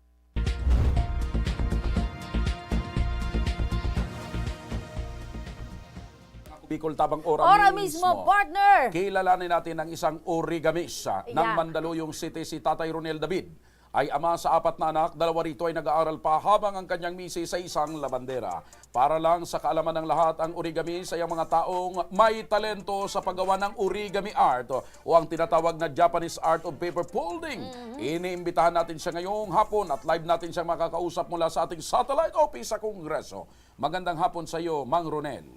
Bicol Tabang Ora mismo, partner! Kilalanin natin ang isang origamis ng Yeah. Mandaluyong City, si Tatay Ronel David. Ay ama sa 4 na anak, 2 rito ay nag-aaral pa habang ang kanyang misi sa isang labandera. Para lang sa kaalaman ng lahat, ang origamis ay ang mga taong may talento sa paggawa ng origami art o ang tinatawag na Japanese art of paper folding. Iniimbitahan natin siya ngayong hapon at live natin siyang makakausap mula sa ating satellite office sa Kongreso. Magandang hapon sa iyo, Mang Ronel.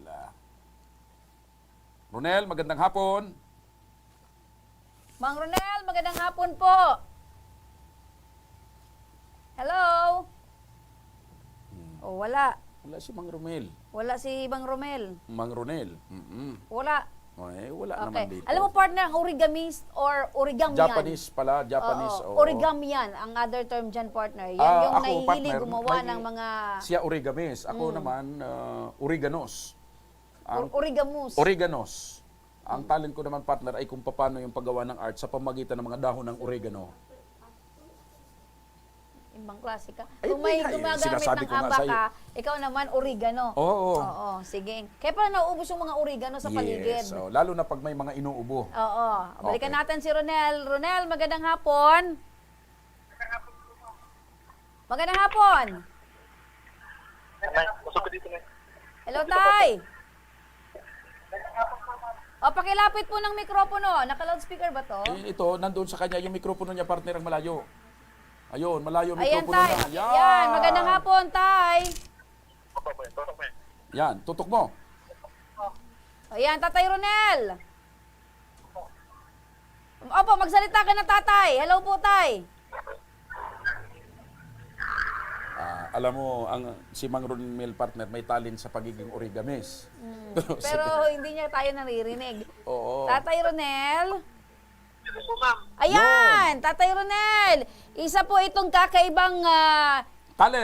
Ronel, magandang hapon. Mang Ronel, magandang hapon po. Hello? Oh, wala. Wala si Mang Romel. Wala si Mang Romel. Mang Ronel. Wala. Ay, wala Okay. naman dito. Alam mo, partner, ang origami or origami Japanese pala, Japanese. Oo, oo. origami yan. Ang other term dyan, partner. Yan yung Ako, nahihilig partner, gumawa may- ng mga Siya origamis. Ako naman, origanos. origamus. Oreganos. Ang talent ko naman, partner, ay kung paano yung paggawa ng art sa pamagitan ng mga dahon ng oregano. Ibang klase ka. Ay, Kung may hindi, gumagamit sinasabi ng ko nga aba sa'yo. ka, ikaw naman oregano. Oo. Oo, sige. Kaya pala nauubos yung mga oregano sa paligid. Yes, oh, lalo na pag may mga inuubo. Oo. Balikan Okay. natin si Ronel. Ronel, magandang hapon. Magandang hapon. Hello, Tay. O, pakilapit po ng mikropono. Naka-loudspeaker ba to? Ito, nandun sa kanya, yung mikropono niya, partner, ang malayo. Ayun, malayo Ayan, mikropono Tay. na. Yan, magandang hapon, Tay. Yan, tutok mo. Ayan, Tatay Ronel. Opo, magsalita ka na, Tatay. Hello po, Tay. Alam mo, si Mang Ronel, partner, may talent sa pagiging origamis. Pero hindi niya tayo naririnig. Oo. Tatay Ronel? Ayan, Tatay Ronel. Isa po itong kakaibang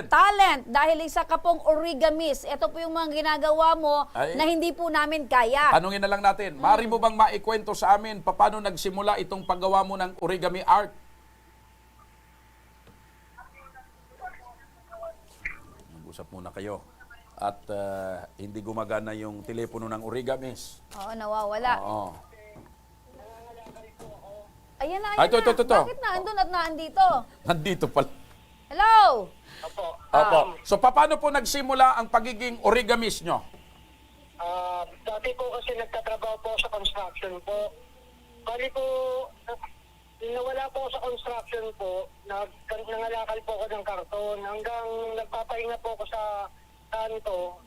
talent dahil isa ka pong origamis. Ito po yung mga ginagawa mo Ay. na hindi po namin kaya. Tanungin na lang natin, maaari mo bang maikwento sa amin paano nagsimula itong paggawa mo ng origami art? Mag-usap muna kayo. At hindi gumagana yung telepono ng origamis. Oo, nawawala. Oo. Ayan na, Ay, ayan ito. na. Bakit naandun at naandito? Nandito pala. Hello? Opo. So, paano po nagsimula ang pagiging origamis nyo? Dati po kasi nagtatrabaho po sa construction po. Bali po, nawala po ako sa construction po, nangalakal po ako ng karton hanggang nagpapahinga po ako sa kanto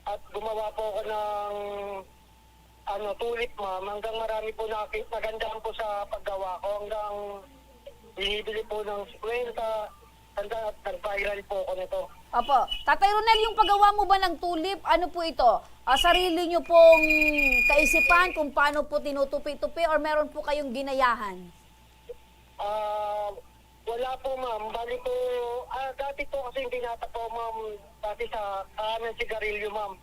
at gumawa po ako ng tulip, ma'am, hanggang marami po nagandahan po sa paggawa ko hanggang binibili po ng 50 hanggang nag-viral po ako nito. Opo. Tatay Ronel, yung paggawa mo ba ng tulip, ano po ito? Sarili nyo pong kaisipan kung paano po tinutupi-tupi or meron po kayong ginayahan? Wala po, ma'am. Bali po, dati po kasi yung binata po, ma'am, dati sa ng sigarilyo, ma'am.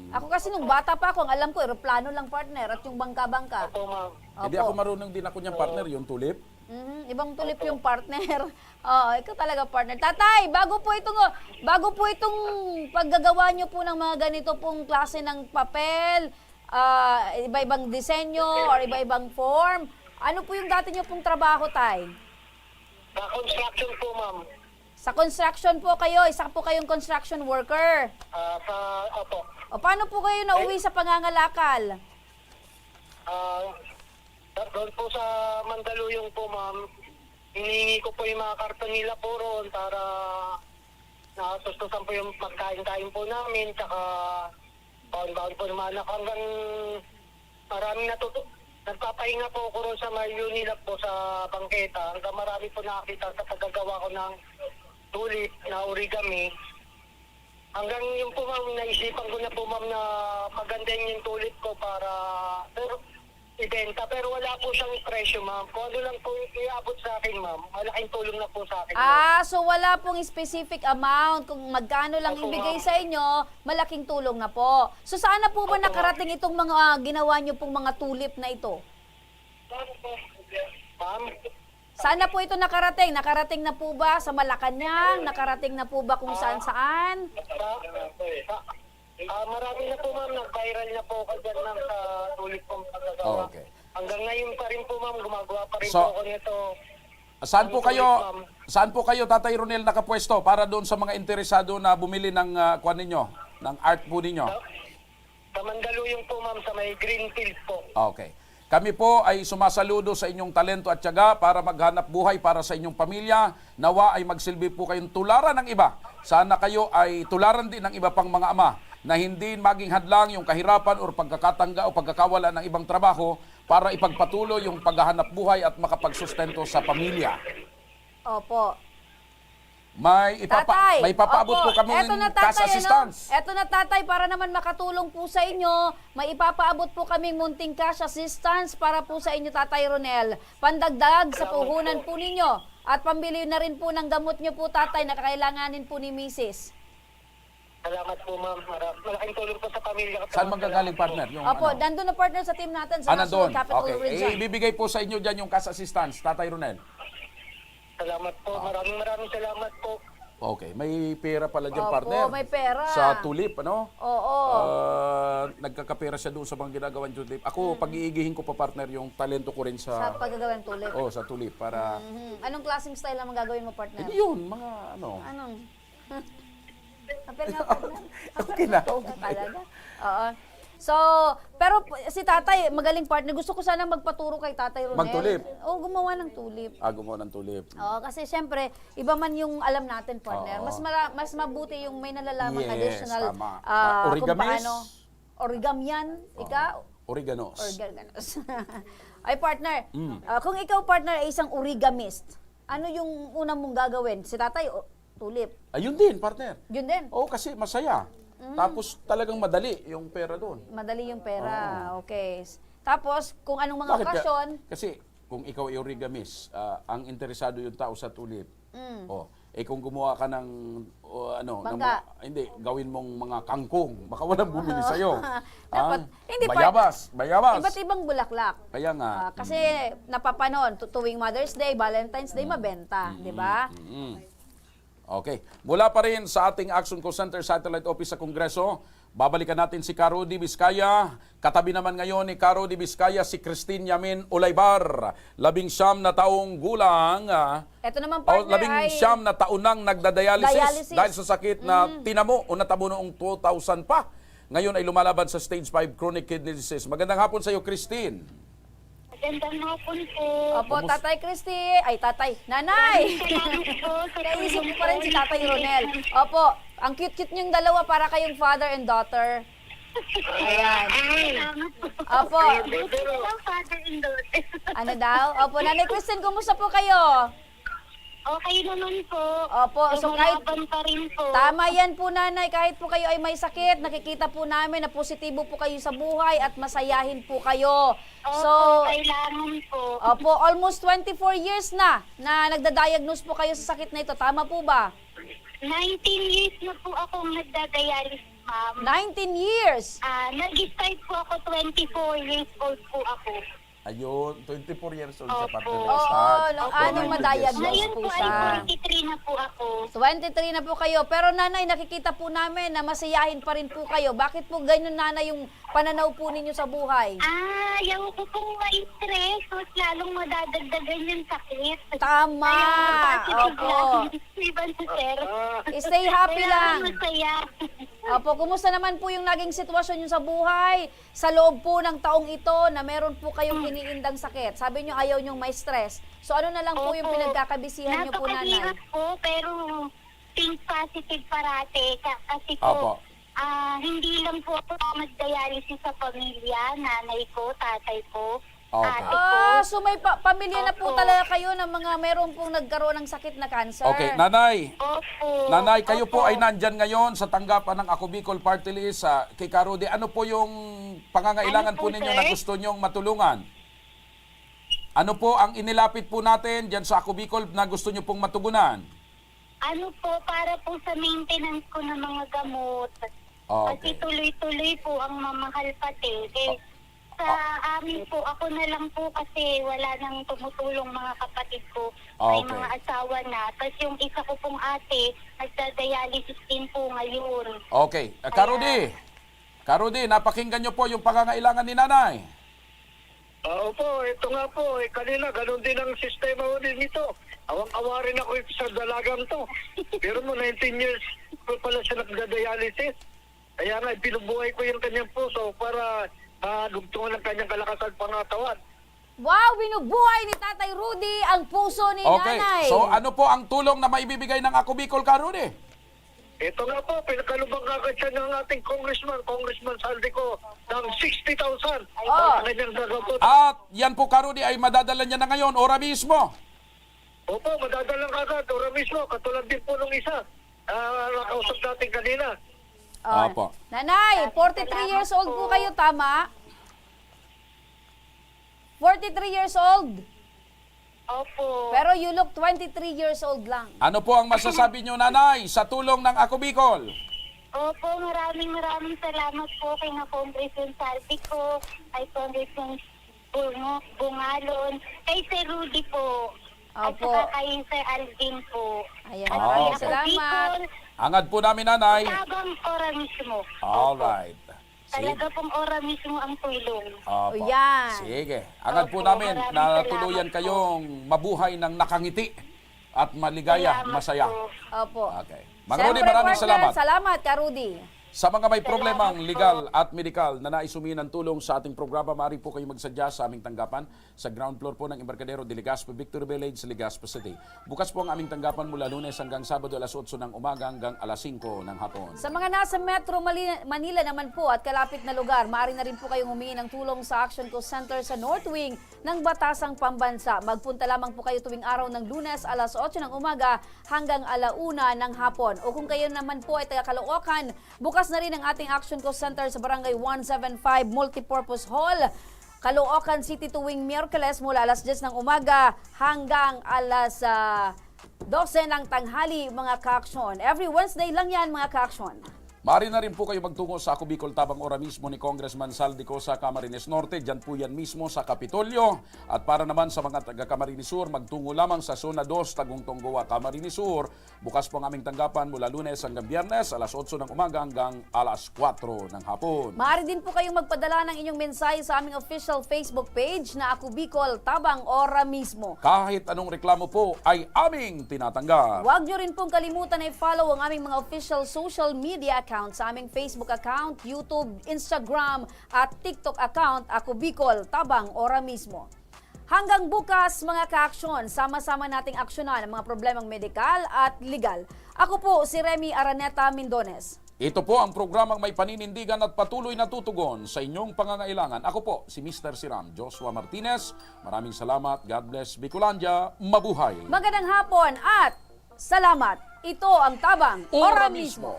Ako kasi nung bata pa ako, ang alam ko, aeroplano lang, partner, at yung bangka-bangka. Opo, ma'am. Hindi ako marunong din ako niyang partner, yung tulip. Ibang tulip yung partner. Oh, ikaw talaga partner. Tatay, bago po itong paggagawa nyo po ng mga ganito pong klase ng papel, iba-ibang disenyo or iba-ibang form, ano po yung dati nyo pong trabaho, Tay? Sa construction po, ma'am. Sa construction po kayo, isa po kayong construction worker. Opo. O paano po kayo nauwi sa pangangalakal? Doon po sa Mandaluyong po, ma'am, hinihingi ko po yung mga karton nila po roon para nakasustusan po yung pagkain-kain po namin, tsaka baon-baon po naman anak. Hanggang maraming nagpapahinga po ako roon sa may Unilab po sa bangketa. Hanggang marami po nakakita sa paggagawa ko ng tulip na origami. Hanggang yung po ma'am, naisipan ko na po ma'am na pagandahin yung tulip ko para ibenta. Pero wala po siyang presyo ma'am. Kung ano lang po iabot sa akin ma'am, malaking tulong na po sa akin. So wala pong specific amount. Kung magkano lang Opo, ibigay ma'am. sa inyo, malaking tulong na po. So saan na po ba nakarating itong mga ginawa nyo pong mga tulip na ito? Ma'am? Saan na po ito nakarating? Nakarating na po ba sa Malacanang? Nakarating na po ba kung saan-saan? Marami na po ma'am, nag-viral na po ako dyan ma'am sa tulip kong pagkagawa. Okay. Hanggang ngayon pa rin po ma'am, gumagawa pa rin So, po ako nito. Saan po kayo, Tatay Ronel, nakapwesto para doon sa mga interesado na bumili ng kuan ninyo, ng art po ninyo? Sa Mandaluyong po ma'am, sa may Greenfield po. Okay. Kami po ay sumasaludo sa inyong talento at tiyaga para maghanap buhay para sa inyong pamilya. Nawa ay magsilbi po kayong tularan ng iba. Sana kayo ay tularan din ng iba pang mga ama na hindi maging hadlang yung kahirapan o pagkakatangga o pagkakawala ng ibang trabaho para ipagpatuloy yung paghahanap buhay at makapagsustento sa pamilya. Opo. May papaabot po kami ng cash assistance. Eto na tatay, para naman makatulong po sa inyo, may ipapaabot po kaming munting cash assistance para po sa inyo, Tatay Ronel. Pandagdag sa puhunan po ninyo at pambili na rin po ng gamot nyo po, tatay, na kakailanganin po ni Mrs. Salamat po ma'am. Malaking tulong po sa pamilya. Saan manggagaling, partner? Yung, Opo, nandun na partner sa team natin sa nandun. National Capital Okay. Region. Ibibigay po sa inyo dyan yung cash assistance, Tatay Ronel. Salamat po. Maraming salamat po. Okay, may pera pala dyan, Opo, partner. may pera. Sa tulip, ano? Oo. Nagkakapera siya doon sa mga ginagawan tulip. Ako, pag-iigihin ko pa, partner, yung talento ko rin Sa paggagawang tulip. sa tulip. Para, Anong klaseng style ang gagawin mo, partner? hindi yun, mga ano. Anong? Kapir nga, partner. Okay na. Talaga? Oo. So, pero si tatay, magaling partner. Gusto ko sana magpaturo kay Tatay Ronel. Magtulip? Oo, gumawa ng tulip. Gumawa ng tulip. Oo, kasi siyempre, iba man yung alam natin, partner. Oo. Mas mabuti yung may nalalamang Yes, additional tama. kung Origamis? paano. Origamian, ikaw? Oreganos. Organos. Ay, partner, kung ikaw, partner, ay isang origamist, ano yung unang mong gagawin? Si tatay, tulip. Ayun din, partner. Yun din. Oo, kasi masaya. Tapos talagang madali yung pera doon. Madali yung pera. Okay. Tapos, kung anong mga okasyon, Kasi kung ikaw ay origamis, ang interesado yung tao sa tulip. Kung gumawa ka ng Bangka. hindi, gawin mong mga kangkong, baka walang bumili sa'yo. Dapat, hindi bayabas. iba't ibang bulaklak. Kaya nga. Kasi napapanon, tuwing Mother's Day, Valentine's Day, mabenta. Di ba? Okay. Mula pa rin sa ating Action Call Center Satellite Office sa Kongreso, babalikan natin si Caro D. Vizcaya. Katabi naman ngayon ni Caro D. Vizcaya si Christine Yamin Olaybar. 19 na taong gulang. Ito naman, partner, 19 na taon nang nagdadialysis dahil sa sakit na tinamo o natamo noong 2000 pa. Ngayon ay lumalaban sa stage 5 chronic kidney disease. Magandang hapon sa iyo, Christine. Magandang hapon po. Opo, Tatay Christy. Ay, Tatay. Nanay! Kaisip ko pa rin si Tatay Ronel. Opo, ang cute-cute niyong dalawa para kayong father and daughter. Ayan. Opo. Ano daw? Opo, Nanay Christine, kumusta po kayo? Okay naman po. Opo, so kahit pa rin po. tama yan po, Nanay, kahit po kayo ay may sakit, nakikita po namin na positibo po kayo sa buhay at masayahin po kayo. So, kailangan po. Opo, almost 24 years na nagda-diagnose po kayo sa sakit na ito. Tama po ba? 19 years na po akong nagdadialysis, ma'am. 19 years? Nag-start po ako 24 years old po ako. Ayun, 24 years old siya, partner. Oo, nung anong ma-diagnose po siya. 23 na po ako. 23 na po kayo. Pero nanay, nakikita po namin na masiyahin pa rin po kayo. Bakit po ganyan, nanay, yung pananaw po ninyo sa buhay? Yung ko pong ma-stress, mas lalong madadagdagan yung sakit. Tama! Opo. Iban si sir. Stay happy lang. Masaya. Opo, kumusta naman po yung naging sitwasyon nyo sa buhay sa loob po ng taong ito na meron po kayong iniindang sakit? Sabi nyo ayaw nyong may stress. So ano na lang po yung pinagkakabisihan nyo po, nanay? Napakahirap po, pero think positive parate. Kasi Opo. po, hindi lang po ako mag-dialysis sa pamilya, nanay ko, tatay ko, ate ko. So may pamilya na po talaga kayo ng mga meron pong nagkaroon ng sakit na cancer. Okay, nanay. Opo. Nanay, kayo po ay nandyan ngayon sa tanggapan ng Ako Bicol Party List kay Karudi. Ano po yung pangangailangan po ninyo na gusto nyong matulungan? Ano po ang inilapit po natin dyan sa Ako Bicol na gusto nyo pong matugunan? Ano po, para po sa maintenance ko ng mga gamot. Kasi tuloy-tuloy po ang mamahal pati. Sa amin po, ako na lang po kasi wala nang tumutulong mga kapatid ko. May mga asawa na. Tapos yung isa ko pong ate, nagda-dialysis din po ngayon. Okay. Karudi, napakinggan nyo po yung pangangailangan ni nanay. Opo, ito nga po. Kanina, ganun din ang sistema ko din ito. Awang-awa rin ako sa dalagang to. Pero mo, 19 years ko pala siya nagda-dialysis. Kaya nga, pinubuhay ko yung kanyang puso para dugtungan ng kanyang kalakasan pangatawan. Wow, binubuhay ni Tatay Rudy ang puso ni nanay. So ano po ang tulong na maibibigay ng Ako Bicol, Karudi? Ito nga po, pinakalubang kagad siya ng ating Congressman Saldico ng 60,000. Ang kanyang gagamot. At yan po, Karudi, ay madadala niya na ngayon, ora mismo. Opo, madadalang kagad, ora mismo. Katulad din po nung isa. Nakausap natin kanina. Opo. Nanay, 43 years old po kayo, tama? 43 years old? Opo. Pero you look 23 years old lang. Ano po ang masasabi nyo, nanay, sa tulong ng Ako Bicol? Opo, maraming salamat po kay na Congressman Saldico, kay Congressman Bungalon, kay Sir Rudy po. At saka kay Sir Alvin po. Ayan, at maraming kay salamat. Angad po namin, nanay. Tabang ora mismo. Alright. Talaga pong ora mismo ang tulong. Opo. Yan. Sige. Angad po namin na tuluyan kayong mabuhay ng nakangiti at maligaya, masaya. Opo. Okay. Mang Rudy, maraming salamat. Salamat, Karudi. Sa mga may problemang legal at medical na naisumin ng tulong sa ating programa, maaari po kayo magsadya sa aming tanggapan sa ground floor po ng Embarcadero de Legazpi, Victory Village, Legazpi City. Bukas po ang aming tanggapan mula Lunes hanggang Sabado alas 8 ng umaga hanggang alas 5 ng hapon. Sa mga nasa Metro Manila naman po at kalapit na lugar, maaari na rin po kayong humingi ng tulong sa Action Co Center sa North Wing ng Batasang Pambansa. Magpunta lamang po kayo tuwing araw ng Lunes alas 8 ng umaga hanggang alauna ng hapon. O kung kayo naman po ay taga Caloocan, bukas na rin ang ating Action Co Center sa Barangay 175 Multipurpose Hall, Caloocan City tuwing Miyerkules mula alas 10 ng umaga hanggang alas 12 ng tanghali, mga ka-aksyon. Every Wednesday lang yan, mga ka-aksyon. Maaari na rin po kayo magtungo sa Ako Bicol Tabang Ora mismo ni Congressman Saldico sa Camarines Norte. Diyan po yan mismo sa Kapitolyo. At para naman sa mga taga Camarines Sur, magtungo lamang sa Zona 2, Tagungtong Goa, Camarines Sur. Bukas po ang aming tanggapan mula Lunes hanggang Biyernes, alas 8 ng umaga hanggang alas 4 ng hapon. Maaari din po kayong magpadala ng inyong mensahe sa aming official Facebook page na Ako Bicol Tabang Ora mismo. Kahit anong reklamo po ay aming tinatanggap. Huwag nyo rin pong kalimutan na i-follow ang aming mga official social media account sa aming Facebook account, YouTube, Instagram at TikTok account, Ako Bicol Tabang Ora mismo. Hanggang bukas, mga ka-aksyon, sama-sama nating aksyonan ang mga problemang medikal at legal. Ako po si Remy Araneta Mindones. Ito po ang programang may paninindigan at patuloy na tutugon sa inyong pangangailangan. Ako po si Mr. Siram Joshua Martinez. Maraming salamat. God bless Bicolandia. Mabuhay. Magandang hapon at salamat. Ito ang Tabang Ora mismo.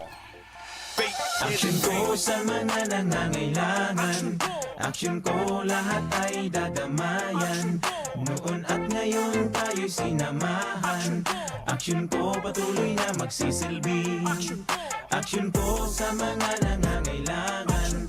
Action ko sa mga nangangailangan. Action ko lahat ay dadamayan. Noon at ngayon tayo'y sinamahan. Action ko patuloy na magsisilbi. Action ko sa mga nangangailangan.